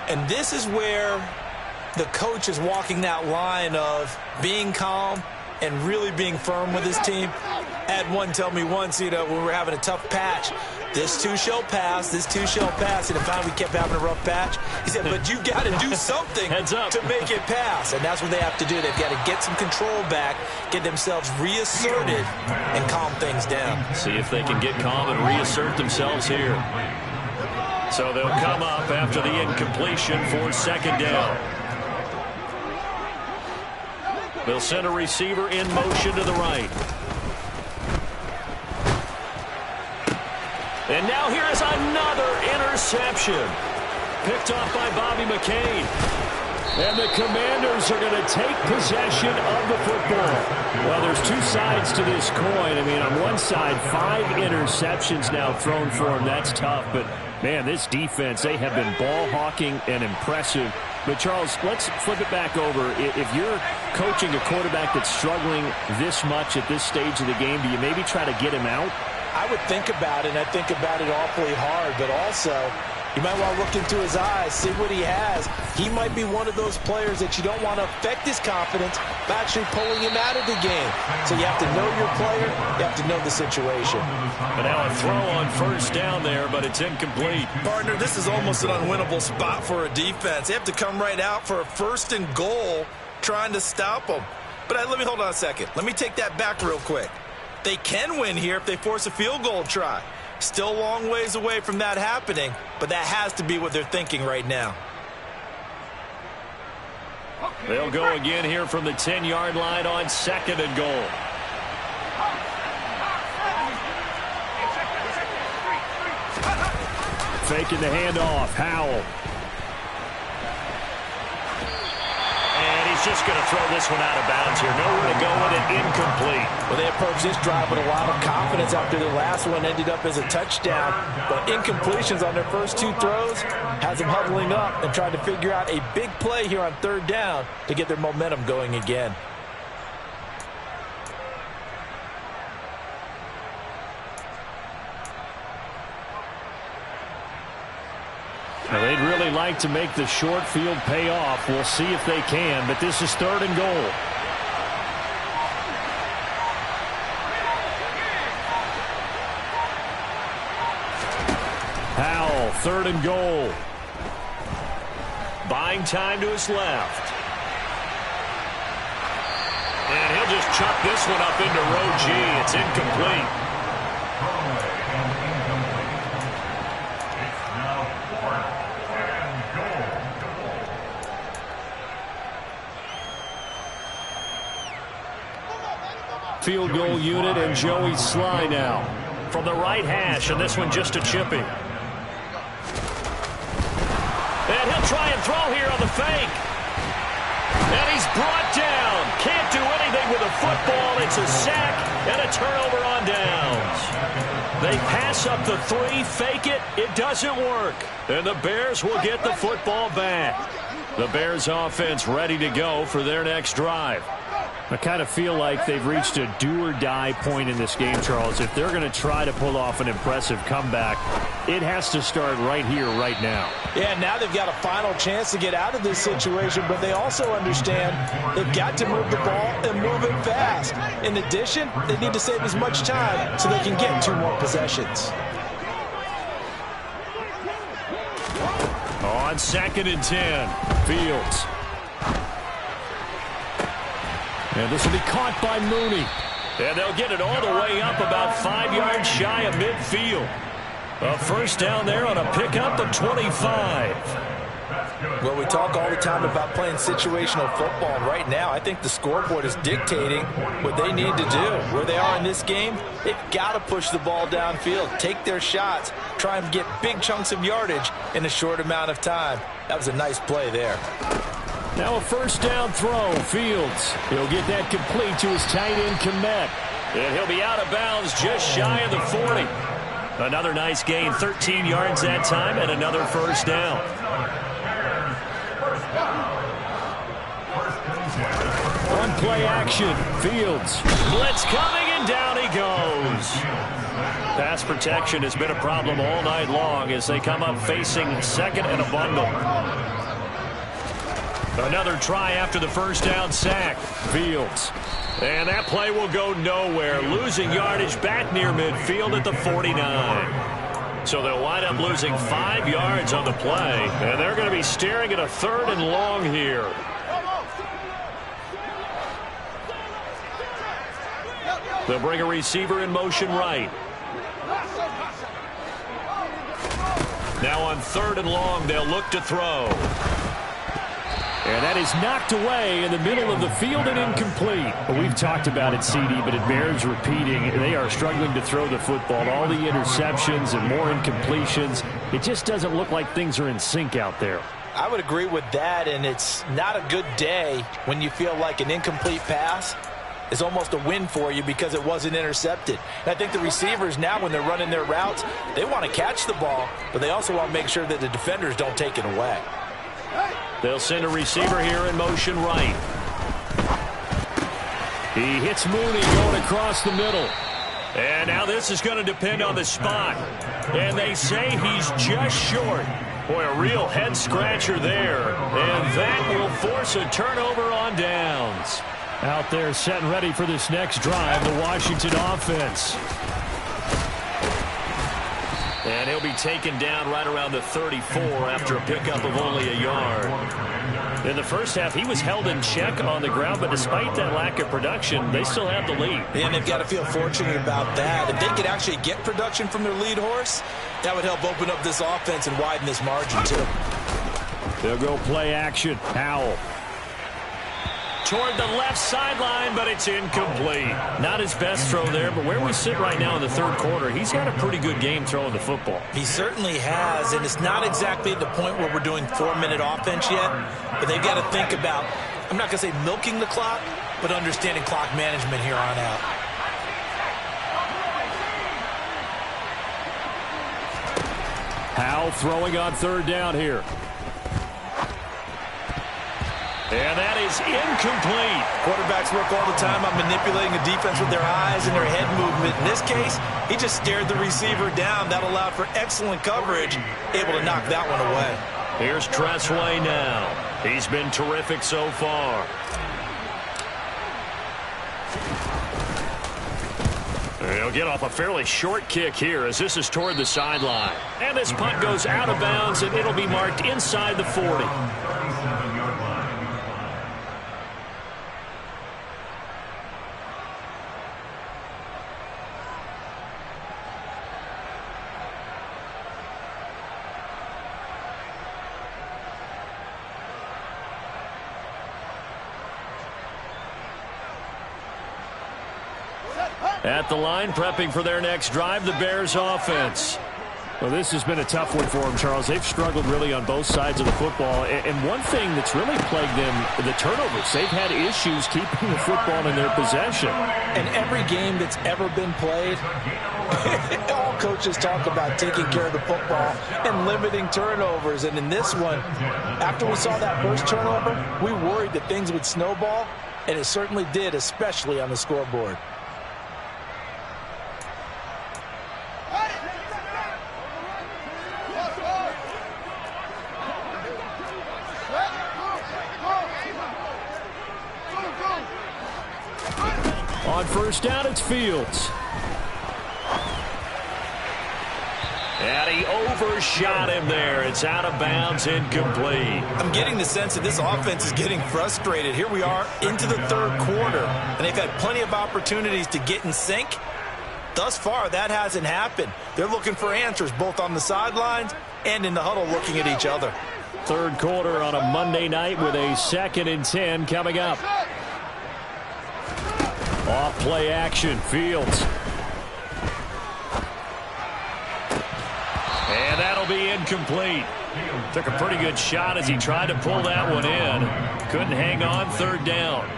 [SPEAKER 5] And this is where the coach is walking that line of being calm and really being firm with his team. I had one tell me once, when we were having a tough patch, this too shall pass, this too shall pass. And finally we kept having a rough patch. He said, but you got to do something to make it pass. And that's what they have to do. They've got to get some control back, get themselves reasserted, and calm things down.
[SPEAKER 3] See if they can get calm and reassert themselves here. So they'll come up after the incompletion for second down. They'll send a receiver in motion to the right. And now here is another interception. Picked off by Bobby McCain. And the Commanders are going to take possession of the football. Well, there's two sides to this coin. I mean, on one side, 5 interceptions now thrown for him. That's tough. But, man, this defense, they have been ball hawking and impressive. But, Charles, let's flip it back over. If you're coaching a quarterback that's struggling this much at this stage of the game, do you maybe try to get him out?
[SPEAKER 5] I would think about it, and I think about it awfully hard, but also you might want to look into his eyes, see what he has. He might be one of those players that you don't want to affect his confidence by actually pulling him out of the game. So you have to know your player, you have to know the situation.
[SPEAKER 3] But now a throw on first down there, but it's incomplete.
[SPEAKER 4] Partner, this is almost an unwinnable spot for a defense. They have to come right out for a 1st and goal trying to stop them. But let me hold on a second. Let me take that back real quick. They can win here if they force a field goal try. Still a long ways away from that happening, but that has to be what they're thinking right now.
[SPEAKER 3] They'll go again here from the 10-yard line on 2nd and goal. Faking the handoff, Howell. Just going to throw this one out of bounds here. Nowhere to go with it. Incomplete.
[SPEAKER 5] Well, they approached this drive with a lot of confidence after their last one ended up as a touchdown. But incompletions on their first 2 throws has them huddling up and trying to figure out a big play here on 3rd down to get their momentum going again.
[SPEAKER 3] Now, they'd really like to make the short field pay off. We'll see if they can, but this is 3rd and goal. Howell, 3rd and goal. Buying time to his left. And he'll just chuck this one up into row G. It's incomplete. Field goal unit and Joey Sly now from the right hash, and this one just a chipping. And he'll try and throw here on the fake. And he's brought down. Can't do anything with a football. It's a sack and a turnover on downs. They pass up the 3, fake it. It doesn't work. And the Bears will get the football back. The Bears offense ready to go for their next drive. I kind of feel like they've reached a do-or-die point in this game, Charles. If they're going to try to pull off an impressive comeback, it has to start right here, right now.
[SPEAKER 5] Yeah, now they've got a final chance to get out of this situation, but they also understand they've got to move the ball and move it fast. In addition, they need to save as much time so they can get 2 more possessions.
[SPEAKER 3] On 2nd and 10, Fields. And this will be caught by Mooney. And they'll get it all the way up about 5 yards shy of midfield. A first down there on a pickup of 25.
[SPEAKER 5] Well, we talk all the time about playing situational football. And right now, I think the scoreboard is dictating what they need to do. Where they are in this game, they've got to push the ball downfield, take their shots, try and get big chunks of yardage in a short amount of time. That was a nice play there.
[SPEAKER 3] Now a first down throw. Fields. He'll get that complete to his tight end, Kmet. And he'll be out of bounds just shy of the 40. Another nice gain, 13 yards that time, and another first down.
[SPEAKER 6] First and 10.
[SPEAKER 3] On play action. Fields. Blitz coming, and down he goes. Pass protection has been a problem all night long as they come up facing second and a bundle. Another try after the first down sack. Fields. And that play will go nowhere. Losing yardage back near midfield at the 49. So they'll wind up losing 5 yards on the play. And they're going to be staring at a 3rd and long here. They'll bring a receiver in motion right. Now on 3rd and long, they'll look to throw. And that is knocked away in the middle of the field and incomplete.
[SPEAKER 7] Well, we've talked about it, CD, but it bears repeating. They are struggling to throw the football. All the interceptions and more incompletions. It just doesn't look like things are in sync out there.
[SPEAKER 5] I would agree with that, and it's not a good day when you feel like an incomplete pass is almost a win for you because it wasn't intercepted. And I think the receivers now, when they're running their routes, they want to catch the ball, but they also want to make sure that the defenders don't take it away.
[SPEAKER 3] They'll send a receiver here in motion right. He hits Mooney going across the middle. And now this is going to depend on the spot. And they say he's just short. Boy, a real head-scratcher there. And that will force a turnover on downs.
[SPEAKER 7] Out there set and ready for this next drive, the Washington offense.
[SPEAKER 3] And he'll be taken down right around the 34 after a pickup of only a yard. In the first half, he was held in check on the ground, but despite that lack of production, they still have the lead.
[SPEAKER 5] And they've got to feel fortunate about that. If they could actually get production from their lead horse, that would help open up this offense and widen this margin, too.
[SPEAKER 3] They'll go play action. Howell. Toward the left sideline, but it's incomplete. Not his best throw there, but where we sit right now in the 3rd quarter, he's had a pretty good game throwing the football.
[SPEAKER 5] He certainly has, and it's not exactly at the point where we're doing 4-minute offense yet, but they've got to think about, I'm not going to say milking the clock, but understanding clock management here on out.
[SPEAKER 3] Howell throwing on 3rd down here. And that is incomplete.
[SPEAKER 5] Quarterbacks work all the time on manipulating a defense with their eyes and their head movement. In this case, he just stared the receiver down. That allowed for excellent coverage, able to knock that one away.
[SPEAKER 3] Here's Tressway now. He's been terrific so far. He'll get off a fairly short kick here as this is toward the sideline. And this punt goes out of bounds, and it'll be marked inside the 40. At the line, prepping for their next drive, the Bears offense.
[SPEAKER 7] Well, this has been a tough one for them, Charles. They've struggled really on both sides of the football. And one thing that's really plagued them, the turnovers. They've had issues keeping the football in their possession.
[SPEAKER 5] And every game that's ever been played, all coaches talk about taking care of the football and limiting turnovers. And in this one, after we saw that first turnover, we worried that things would snowball, and it certainly did, especially on the scoreboard.
[SPEAKER 3] On first down, it's Fields. And he overshot him there. It's out of bounds, incomplete.
[SPEAKER 5] I'm getting the sense that this offense is getting frustrated. Here we are into the 3rd quarter, and they've had plenty of opportunities to get in sync. Thus far, that hasn't happened. They're looking for answers both on the sidelines and in the huddle looking at each other.
[SPEAKER 3] 3rd quarter on a Monday night with a 2nd and 10 coming up. Off play action, Fields. And that'll be incomplete. Took a pretty good shot as he tried to pull that one in. Couldn't hang on, 3rd down.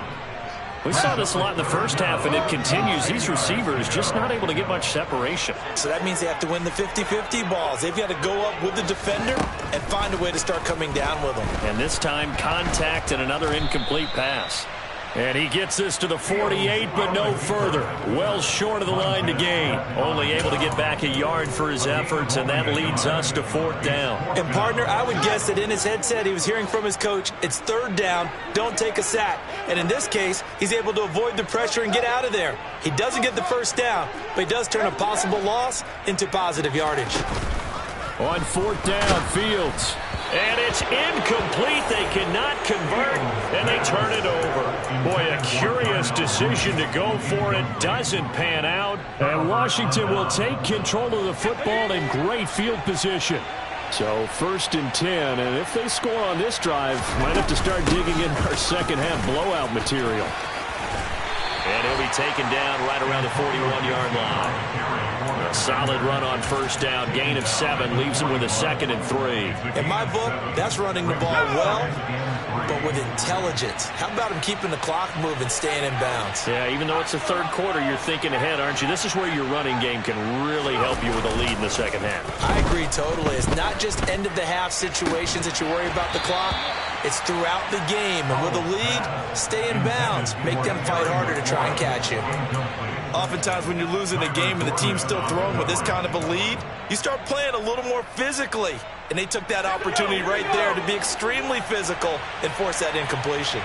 [SPEAKER 3] We saw this a lot in the first half, and it continues. These receivers just not able to get much separation.
[SPEAKER 5] So that means they have to win the 50-50 balls. They've got to go up with the defender and find a way to start coming down with them.
[SPEAKER 3] And this time, contact and another incomplete pass. And he gets this to the 48, but no further. Well short of the line to gain. Only able to get back a yard for his efforts, and that leads us to 4th down.
[SPEAKER 5] And, partner, I would guess that in his headset he was hearing from his coach, it's 3rd down, don't take a sack. And in this case, he's able to avoid the pressure and get out of there. He doesn't get the 1st down, but he does turn a possible loss into positive yardage.
[SPEAKER 3] On 4th down, Fields. And it's incomplete. They cannot convert, and they turn it over. Boy, a curious decision to go for it. Doesn't pan out. And Washington will take control of the football in great field position. So 1st and 10, and if they score on this drive, might have to start digging in our second-half blowout material.
[SPEAKER 7] And he'll be taken down right around the 41-yard line. A solid run on 1st down. Gain of 7 leaves him with a 2nd and 3.
[SPEAKER 5] In my book, that's running the ball well, but with intelligence. How about him keeping the clock moving, staying in bounds?
[SPEAKER 7] Yeah, even though it's the 3rd quarter, you're thinking ahead, aren't you? This is where your running game can really help you with a lead in the second half.
[SPEAKER 5] I agree totally. It's not just end-of-the-half situations that you worry about the clock. It's throughout the game. And with a lead, stay in bounds. Make them fight harder to try and catch you.
[SPEAKER 4] Oftentimes when you're losing a game and the team's still throwing with this kind of a lead, you start playing a little more physically. And they took that opportunity right there to be extremely physical and force that incompletion.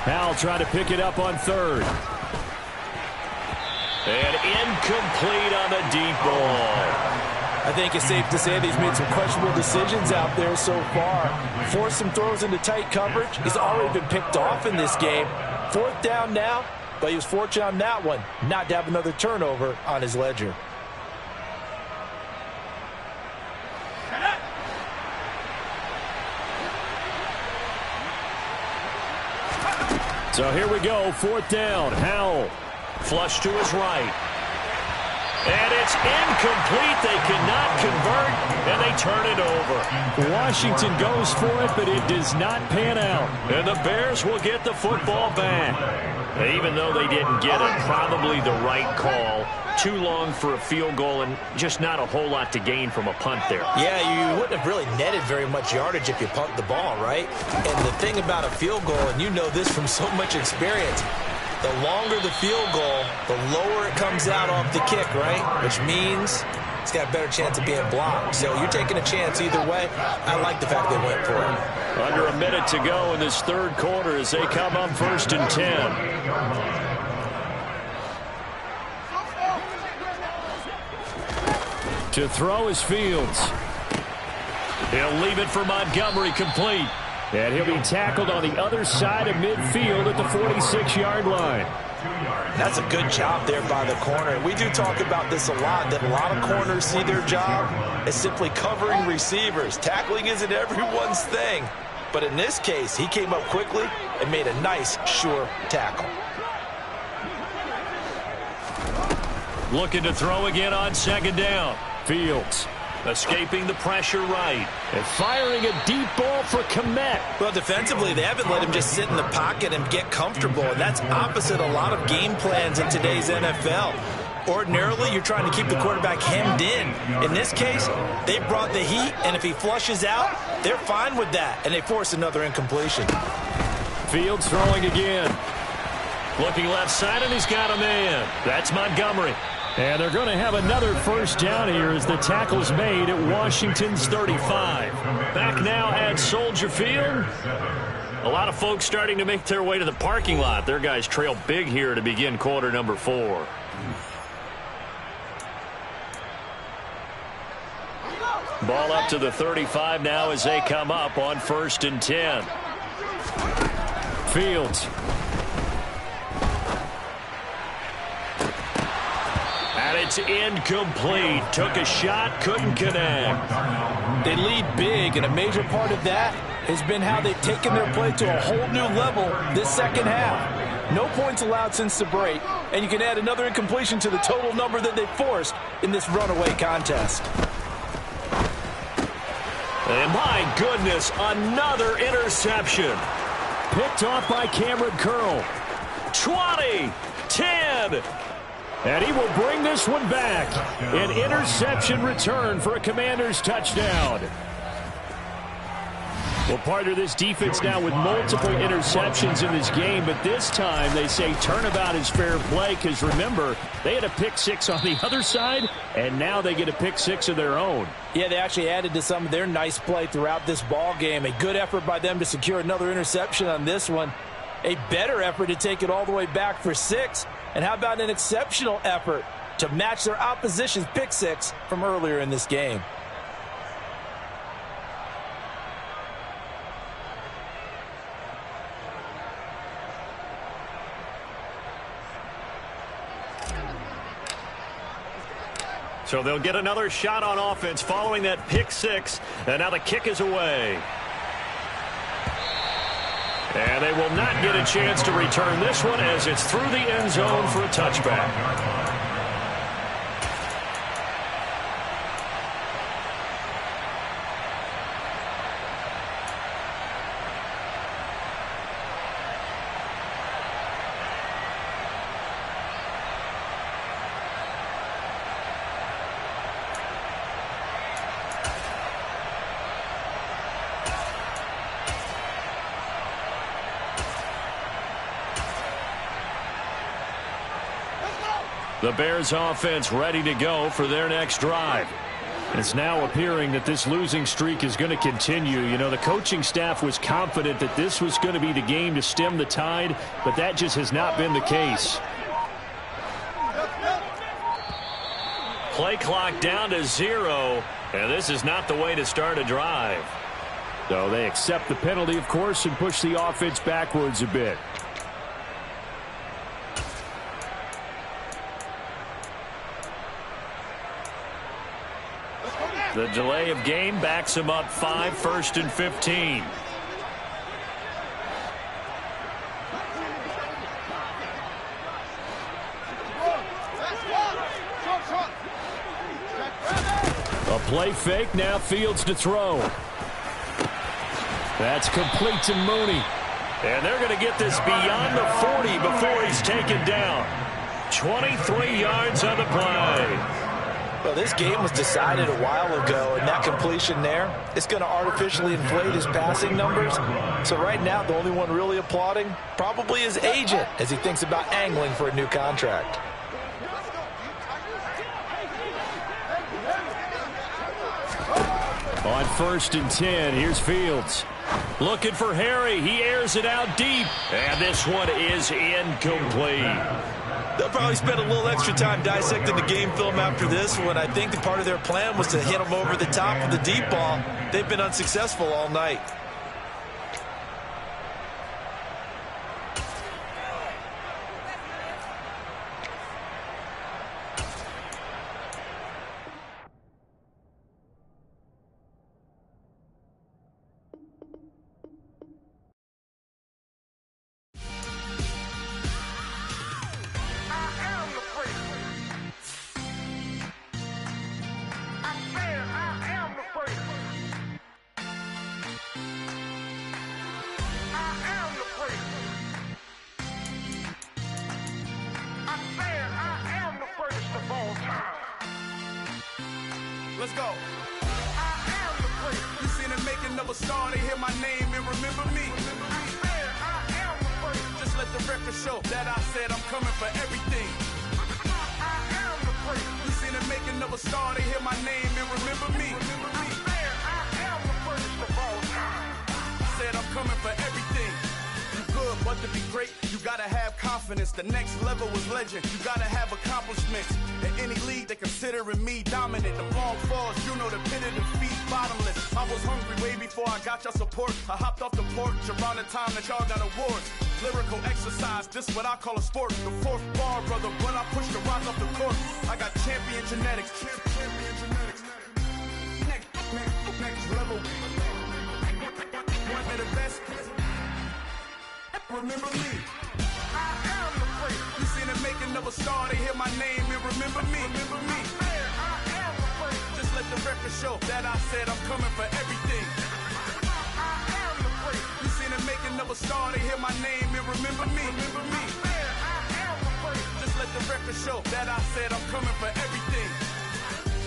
[SPEAKER 3] Howell trying to pick it up on 3rd.
[SPEAKER 7] And incomplete on the deep ball.
[SPEAKER 5] I think it's safe to say that he's made some questionable decisions out there so far. Forced some throws into tight coverage. He's already been picked off in this game. 4th down now, but he was fortunate on that one not to have another turnover on his ledger.
[SPEAKER 3] So here we go, 4th down. Howell.
[SPEAKER 7] Flush to his right. And it's incomplete. They cannot convert, and they turn it over.
[SPEAKER 3] Washington goes for it, but it does not pan out.
[SPEAKER 7] And the Bears will get the football back. Even though they didn't get it, probably the right call. Too long for a field goal and just not a whole lot to gain from a punt there.
[SPEAKER 5] Yeah, you wouldn't have really netted very much yardage if you pumped the ball, right? And the thing about a field goal, and you know this from so much experience, the longer the field goal, the lower it comes out off the kick, right? Which means it's got a better chance of being blocked. So you're taking a chance either way. I like the fact they went for it.
[SPEAKER 3] Under a minute to go in this 3rd quarter as they come up 1st and 10. To throw is Fields. He'll leave it for Montgomery, complete. And he'll be tackled on the other side of midfield at the 46-yard line.
[SPEAKER 5] That's a good job there by the corner. We do talk about this a lot, that a lot of corners see their job as simply covering receivers. Tackling isn't everyone's thing. But in this case, he came up quickly and made a nice, sure tackle.
[SPEAKER 3] Looking to throw again on 2nd down. Fields.
[SPEAKER 7] Escaping the pressure right.
[SPEAKER 3] And firing a deep ball for Kmet.
[SPEAKER 5] Well, defensively, they haven't let him just sit in the pocket and get comfortable. And that's opposite a lot of game plans in today's NFL. Ordinarily, you're trying to keep the quarterback hemmed in. In this case, they brought the heat, and if he flushes out, they're fine with that. And they force another incompletion.
[SPEAKER 3] Fields throwing again. Looking left side, and he's got a man. That's Montgomery. And they're going to have another 1st down here as the tackle's made at Washington's 35. Back now at Soldier Field.
[SPEAKER 7] A lot of folks starting to make their way to the parking lot. Their guys trail big here to begin quarter number 4.
[SPEAKER 3] Ball up to the 35 now as they come up on 1st and 10. Fields. And it's incomplete. Took a shot, couldn't connect.
[SPEAKER 5] They lead big, and a major part of that has been how they've taken their play to a whole new level this second half. No points allowed since the break, and you can add another incompletion to the total number that they forced in this runaway contest.
[SPEAKER 3] And my goodness, another interception. Picked off by Cameron Curl. 20, 10. And he will bring this one back. An interception return for a Commanders touchdown.
[SPEAKER 7] Well, partner, this defense now with multiple interceptions in this game, but this time they say turnabout is fair play because, remember, they had a pick six on the other side, and now they get a pick six of their own.
[SPEAKER 5] Yeah, they actually added to some of their nice play throughout this ball game. A good effort by them to secure another interception on this one. A better effort to take it all the way back for 6. And how about an exceptional effort to match their opposition's pick six from earlier in this game?
[SPEAKER 3] So they'll get another shot on offense following that pick six. And now the kick is away. And they will not get a chance to return this one as it's through the end zone for a touchback. The Bears offense ready to go for their next drive. It's now appearing that this losing streak is going to continue. You know, the coaching staff was confident that this was going to be the game to stem the tide, but that just has not been the case. Play clock down to 0, and this is not the way to start a drive.
[SPEAKER 7] So they accept the penalty, of course, and push the offense backwards a bit.
[SPEAKER 3] The delay of game backs him up 5, 1st and 15.
[SPEAKER 7] A play fake, now Fields to throw. That's complete to Mooney.
[SPEAKER 3] And they're going to get this beyond the 40 before he's taken down. 23 yards on the play.
[SPEAKER 5] Well, this game was decided a while ago, and that completion there is going to artificially inflate his passing numbers. So right now, the only one really applauding probably his agent as he thinks about angling for a new contract.
[SPEAKER 7] On 1st and 10, here's Fields.
[SPEAKER 3] Looking for Harry. He airs it out deep. And this one is incomplete.
[SPEAKER 4] They'll probably spend a little extra time dissecting the game film after this one. I think the part of their plan was to hit them over the top of the deep ball. They've been unsuccessful all night.
[SPEAKER 8] Let's go. I am the great. You seen it making of a star. They hear my name and remember me. I am the great. Just let the record show that I said I'm coming for everything. I am the great. You seen it making of a star. They hear my name and remember me. I am the greatest of all time. I said I'm coming for everything. Good, but to be great, you gotta have confidence. The next level was legend. You gotta have accomplishments. In any league, they considering me dominant. The long falls, you know the pit of defeat, bottomless. I was hungry way before I got your support. I hopped off the porch around the time that y'all got awards. Lyrical exercise, this what I call a sport. The fourth bar, brother, when I push the rock off the court. I got champion genetics. Champion genetics. Next level. One of the best. Remember me. I am the great. You seen it making of a star. They hear my name and remember me. Remember me. I am the great. Just let the record show that I said I'm coming for everything. I am the great. You seen it making of a star. They hear my name and remember me. Remember me. I am the great. Just let the record show that I said I'm coming for everything.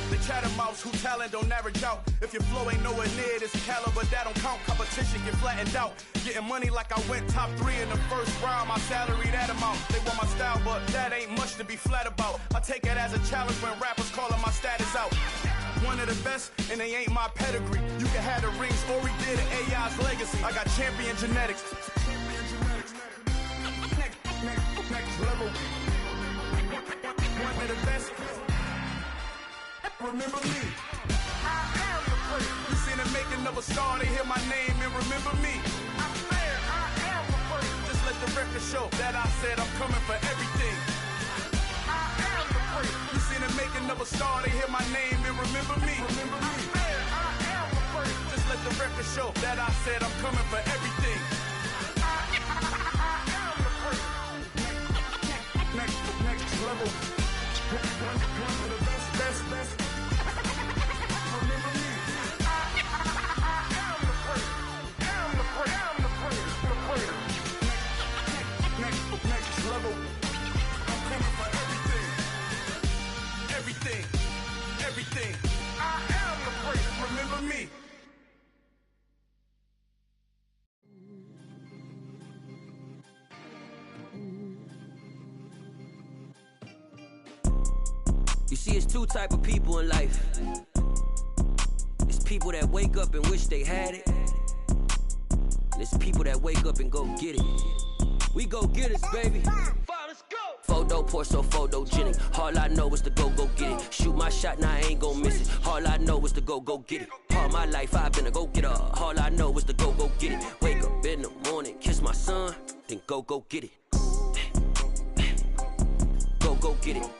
[SPEAKER 8] The chattermouths who talent don't average out. If your flow ain't nowhere near this caliber, that don't count. Competition get flattened out. Getting money like I went top 3 in the first round. My salary that amount. They want my style, but that ain't much to be flat about. I take it as a challenge when rappers calling my status out. One of the best, and they ain't my pedigree. You can have the rings, or we did it, AI's legacy. I got champion genetics. Next level. One of the best. Remember me. I am the first. You seen the making of a star, they hear my name and remember me. I swear I am the first. Just let the record show that I said I'm coming for everything. I am the first. You seen the making of a star, they hear my name and remember me. Remember me. I swear I am the first. Just let the record show that I said I'm coming for everything. I am the first. Next level. One of the best. Remember me. I am the first. Am the first. Next level. I'm coming for everything. I am the first. Remember me.
[SPEAKER 9] You see, it's two type of people in life. It's people that wake up and wish they had it, and it's people that wake up and go get it. We go get it, baby. Let's go. Photo pour so photogenic. All I know is to go get it. Shoot my shot, now I ain't gon' miss it. All I know is to go get it. All my life I've been a go-getter. All I know is to go get it. Wake up in the morning, kiss my son, then go get it. Go get it.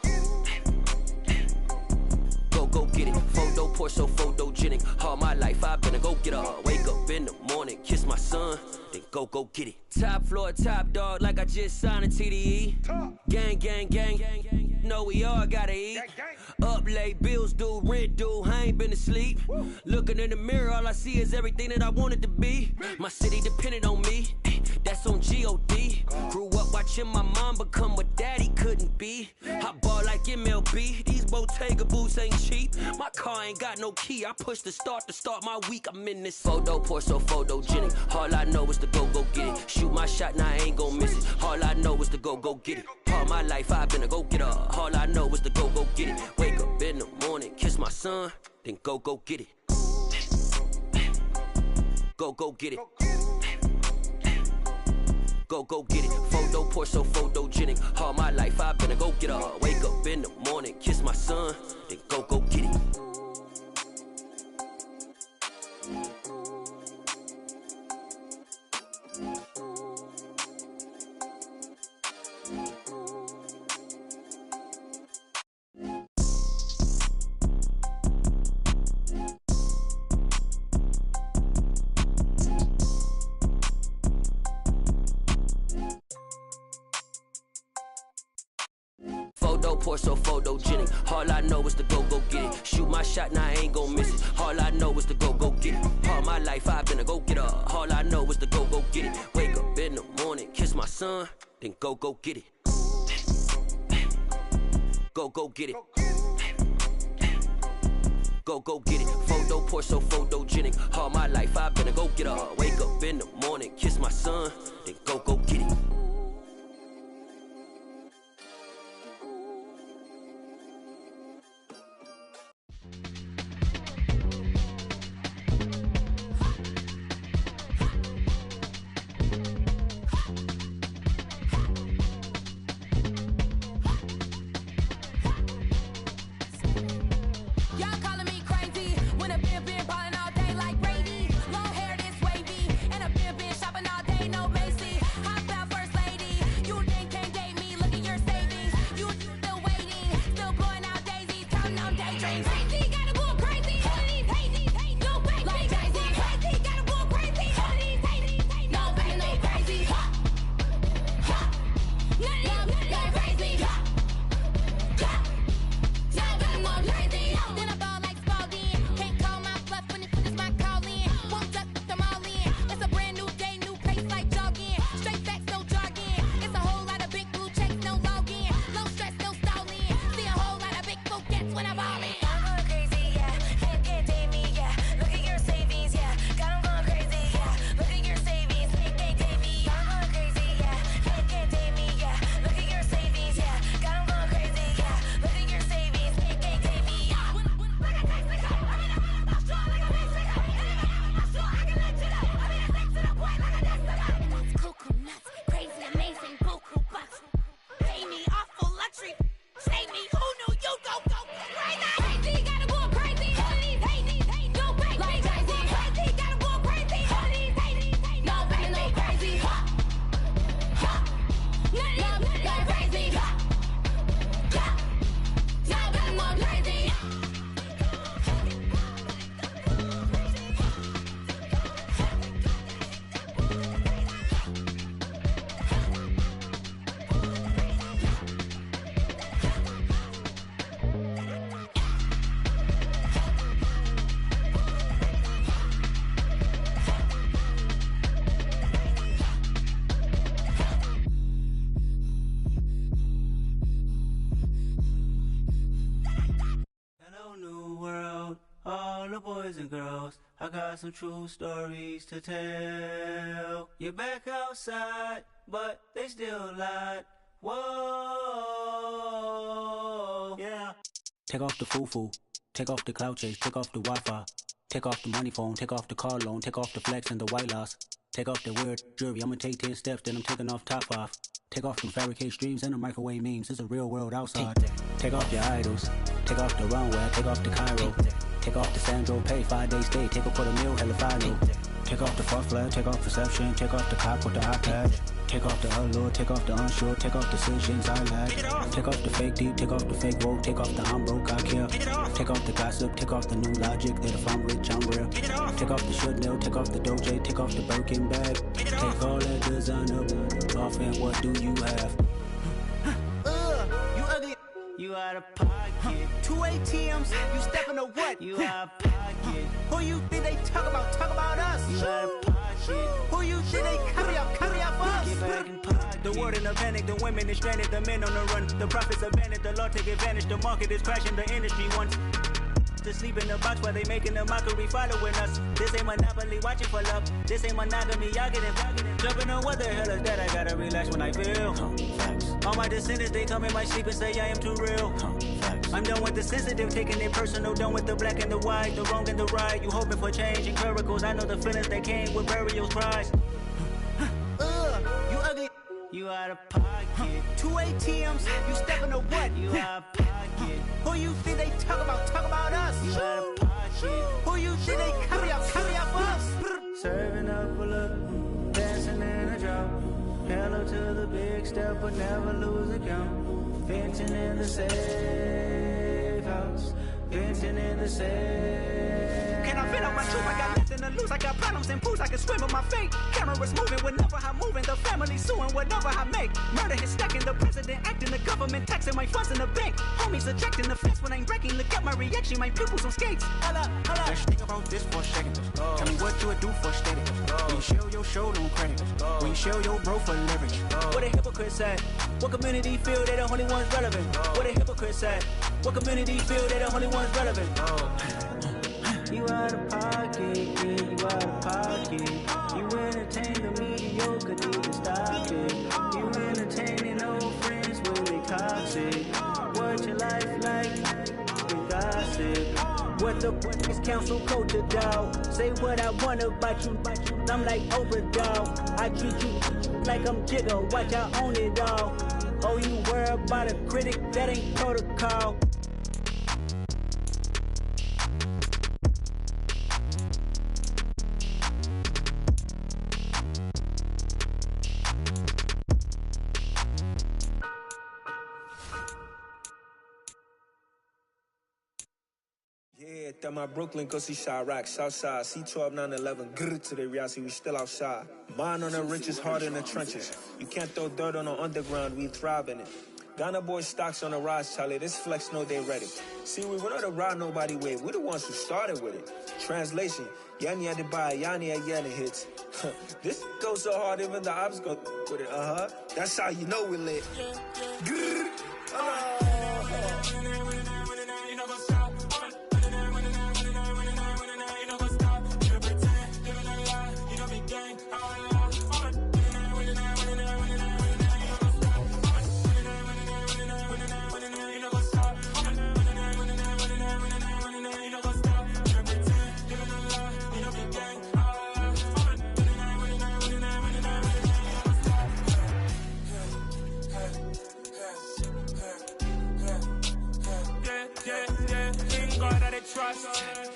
[SPEAKER 9] Go get it. Photo pour so photogenic. All my life I've been a go-getter. Wake up in the morning, kiss my son, then go get it. Top floor, top dog, like I just signed a TDE. Gang. Know we all gotta eat. Up late, bills due, rent due, I ain't been asleep. Looking in the mirror, all I see is everything that I wanted to be. My city depended on me, that's on G.O.D. Grew up watching my mom become what daddy couldn't be. I ball like MLB, these Bottega boots ain't cheap. My car ain't got no key, I push the start to start my week. I'm in this photo pour so photogenic. All I know is to go get it. Shoot my shot, now I ain't gon' miss it. All I know is to go get it. All my life I've been a go-getter. All I know is to go get it. Wake up in the morning, kiss my son, then go get it. Go get it. Go get it. Photo pour so photogenic. All my life I've been a go-getter. Wake up in the morning, kiss my son, then go get it. Photo pour so photogenic. All I know is to go get it. Shoot my shot, now I ain't gon' miss it. All I know is to go get it. All my life I've been a go-getter. All I know is to go get it. Wake up in the morning, kiss my son, then go get it. Go get it. Go get it. Photo pour so photogenic. All my life I've been a go-getter. Wake up in the morning, kiss my son, then go get it.
[SPEAKER 10] Shopping all day, no Macy. Hop out first.
[SPEAKER 2] Hello, new world, all the boys and girls. I got some true stories to tell. You're back outside, but they still lied. Whoa, yeah.
[SPEAKER 1] Take off the foo-foo, take off the cloud chase, take off the Wi-Fi, take off the money phone, take off the car loan, take off the flex and the white loss, take off the weird jewelry. I'ma take 10 steps, then I'm taking off top 5. Take off them fabricate streams and the microwave memes. It's a real world outside. Take off your idols, take off the runway, take off the Cairo, take off the Sandro pay, 5-day stay, take a quarter meal, hella final. Take off the fuck flag, take off perception, take off the cop with the iPad. Take off the allure, take off the unsure, take off decisions I lack. Take off the fake deep, take off the fake woke, take off the I'm broke, I care. Take off the gossip, take off the new logic that if I'm rich, I'm real. Take off the should know, take off the doje, take off the Birkin bag. Take all that designer off and what do you have?
[SPEAKER 2] You ugly. You out of pocket. 2 ATMs, you stepping to what? You out of pocket. Who you think they talk about? Talk about us. You out of pocket. Who you think they carry up us? Get back in pocket. The world in a panic, the women is stranded, the men on the run. The profits abandoned, the law take advantage. The market is crashing, the industry wants to sleep in the box while they making a mockery following us. This ain't monopoly, watching for love. This ain't monogamy, y'all getting jumping on what the hell is that? I gotta relax when I feel. All my descendants, they come in my sleep and say I am too real. I'm done with the sensitive, taking it personal. Done with the black and the white, the wrong and the right. You hoping for change and miracles. I know the feelings that came with burial cries. You ugly. You out of pocket. 2 ATMs, you stepping to what? You out of pocket. Who you think they talk about? Talk about us. You out of pocket. Who you think they carry up us? Serving up a look, dancing in a drop. Hello to the big step, but never lose a count. Venting in the safe house. Venting in the safe. Can I feel out my truth? I got nothing to lose. I got problems and pools. I can swim with my fate. Cameras moving whenever I'm moving. The family suing whatever I make. Murder is stacking. The president acting. The government taxing my funds in the bank. Homies ejecting the fence when I'm breaking. Look at my reaction. My pupils on skates. Holla, holla.
[SPEAKER 10] Let's think about this for a second. Tell me what you would do for steady. When you show your show, don't credit. When you show your bro for leverage.
[SPEAKER 2] What a hypocrite said. What community feel they the only ones relevant? What a hypocrite said. What community feel they the only ones relevant? You out of pocket, yeah, you out of pocket. You entertain the mediocre, need to stop it. You entertaining old friends when they toxic. What your life like? They gossip. What the is council culture, dog? Say what I want about you. I'm like Oprah, dog. I treat you like I'm Jigga. Watch I own it all. Oh, you worry about a critic? That ain't protocol.
[SPEAKER 11] Yeah, that my Brooklyn, go see Chirac, Southside, C12, 911, grrr to the reality, we still outside. Mine on the riches, heart in the trenches. You can't throw dirt on the underground, we thrive in it. Ghana boys stocks on the rise, Charlie, this flex know they ready. See, we were not to ride nobody with, we're the ones who started with it. Translation, Yanni had to buy, Yanni had Yanni hits. This goes so hard, even the ops go with it, That's how you know we lit. Grrr,
[SPEAKER 12] trust,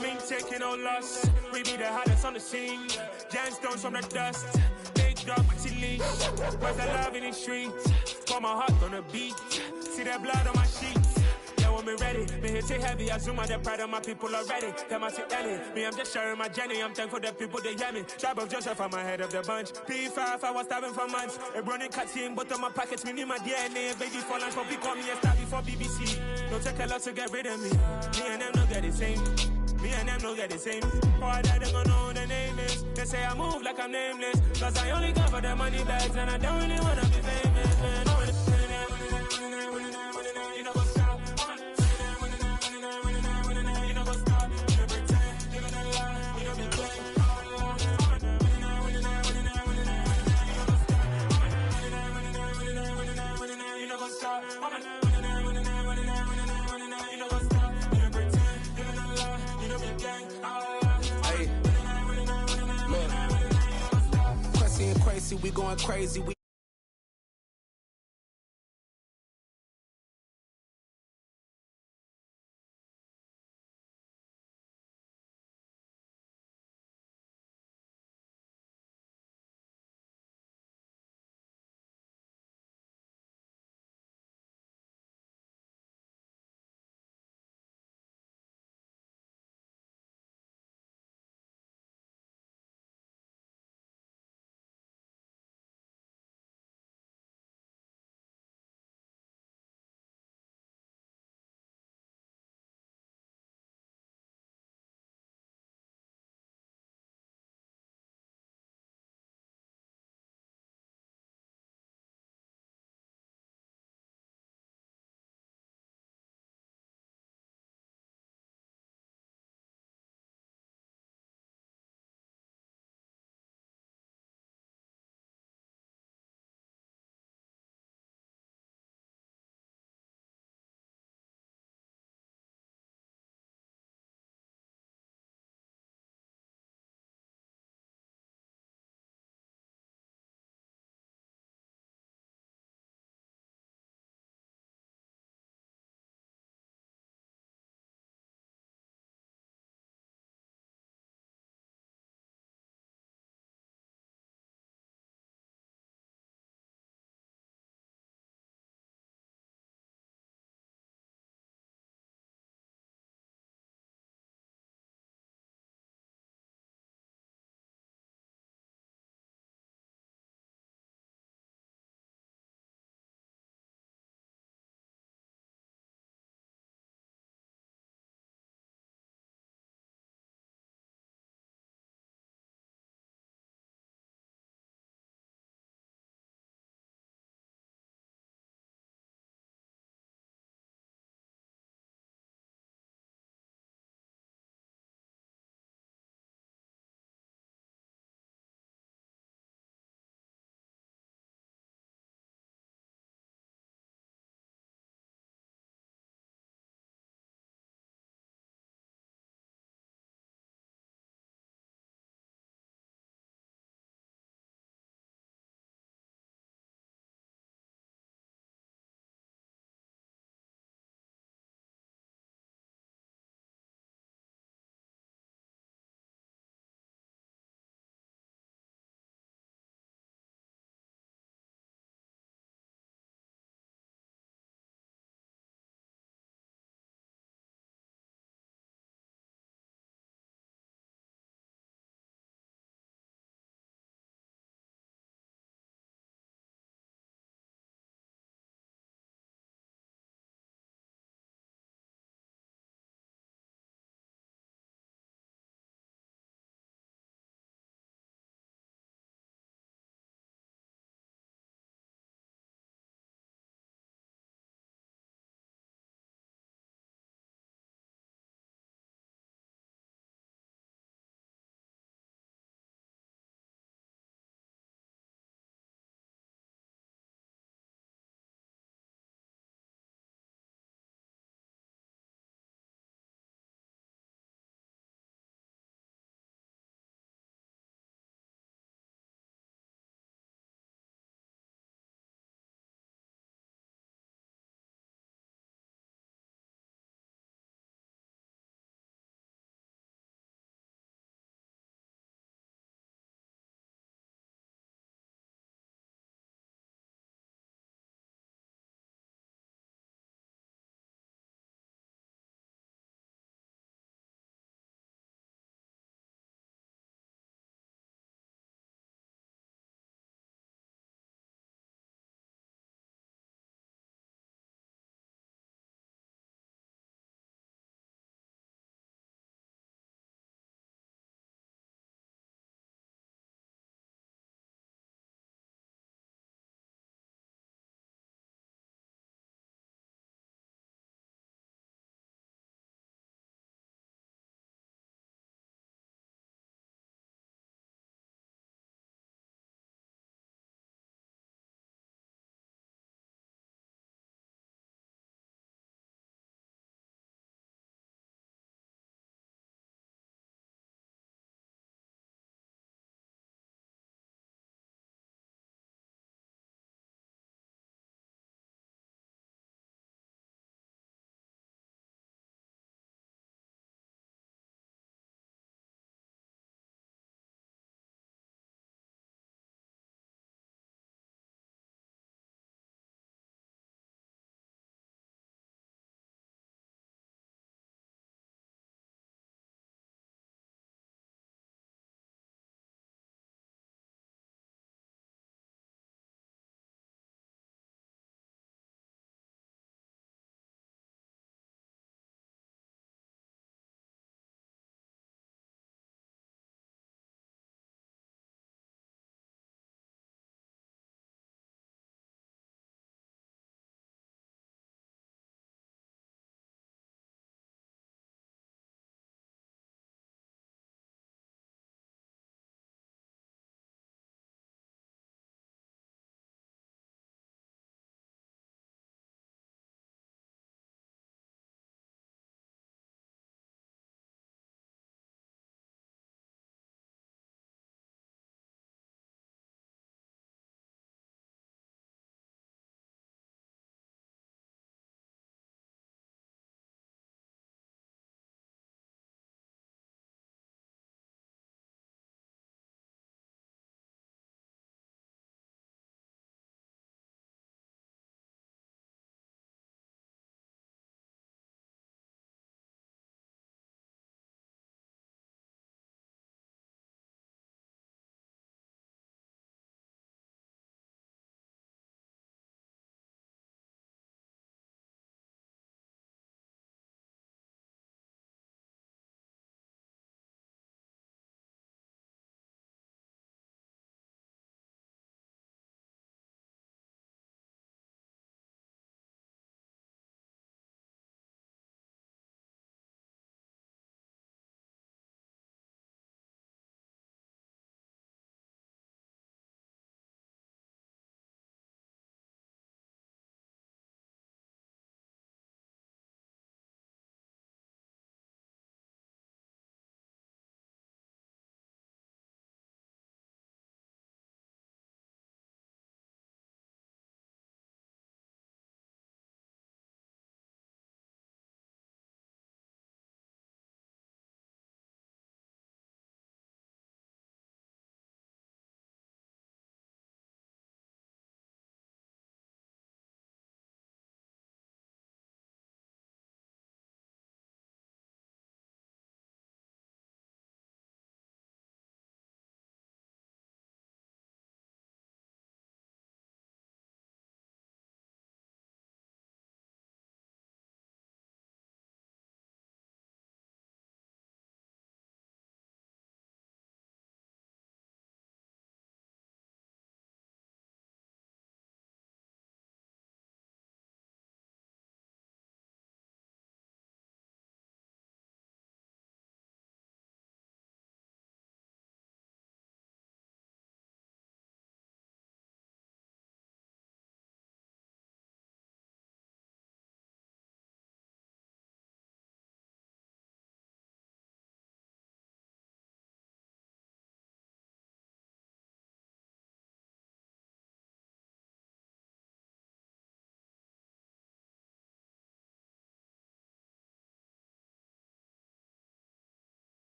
[SPEAKER 12] me taking no loss. We be the hottest on the scene. Gemstones from the dust. Big dog with your leash. Where's the love in the streets? Got my heart on the beat. See that blood on my sheets. Yeah, when me ready, me hit it heavy. I zoom out the pride of my people already. Them I see Ellie. Me, I'm just sharing my journey. I'm thankful that people they hear me. Tribe of Joseph, I'm ahead of the bunch. P5, I was starving for months. A running cuts in, but on my pockets, me need my DNA. Baby for lunch, but call me a star before BBC. Don't take a lot to get rid of me. Me and them don't get the same. Me and them don't get the same. Oh, I died, they gonna know who the name is. They say I move like I'm nameless. Cause I only got for the money bags and I don't really wanna be famous, man. You know what's up?
[SPEAKER 10] we going crazy. We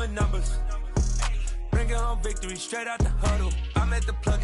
[SPEAKER 13] doing numbers. Bringing home victory straight out the huddle. I'm at the plug-in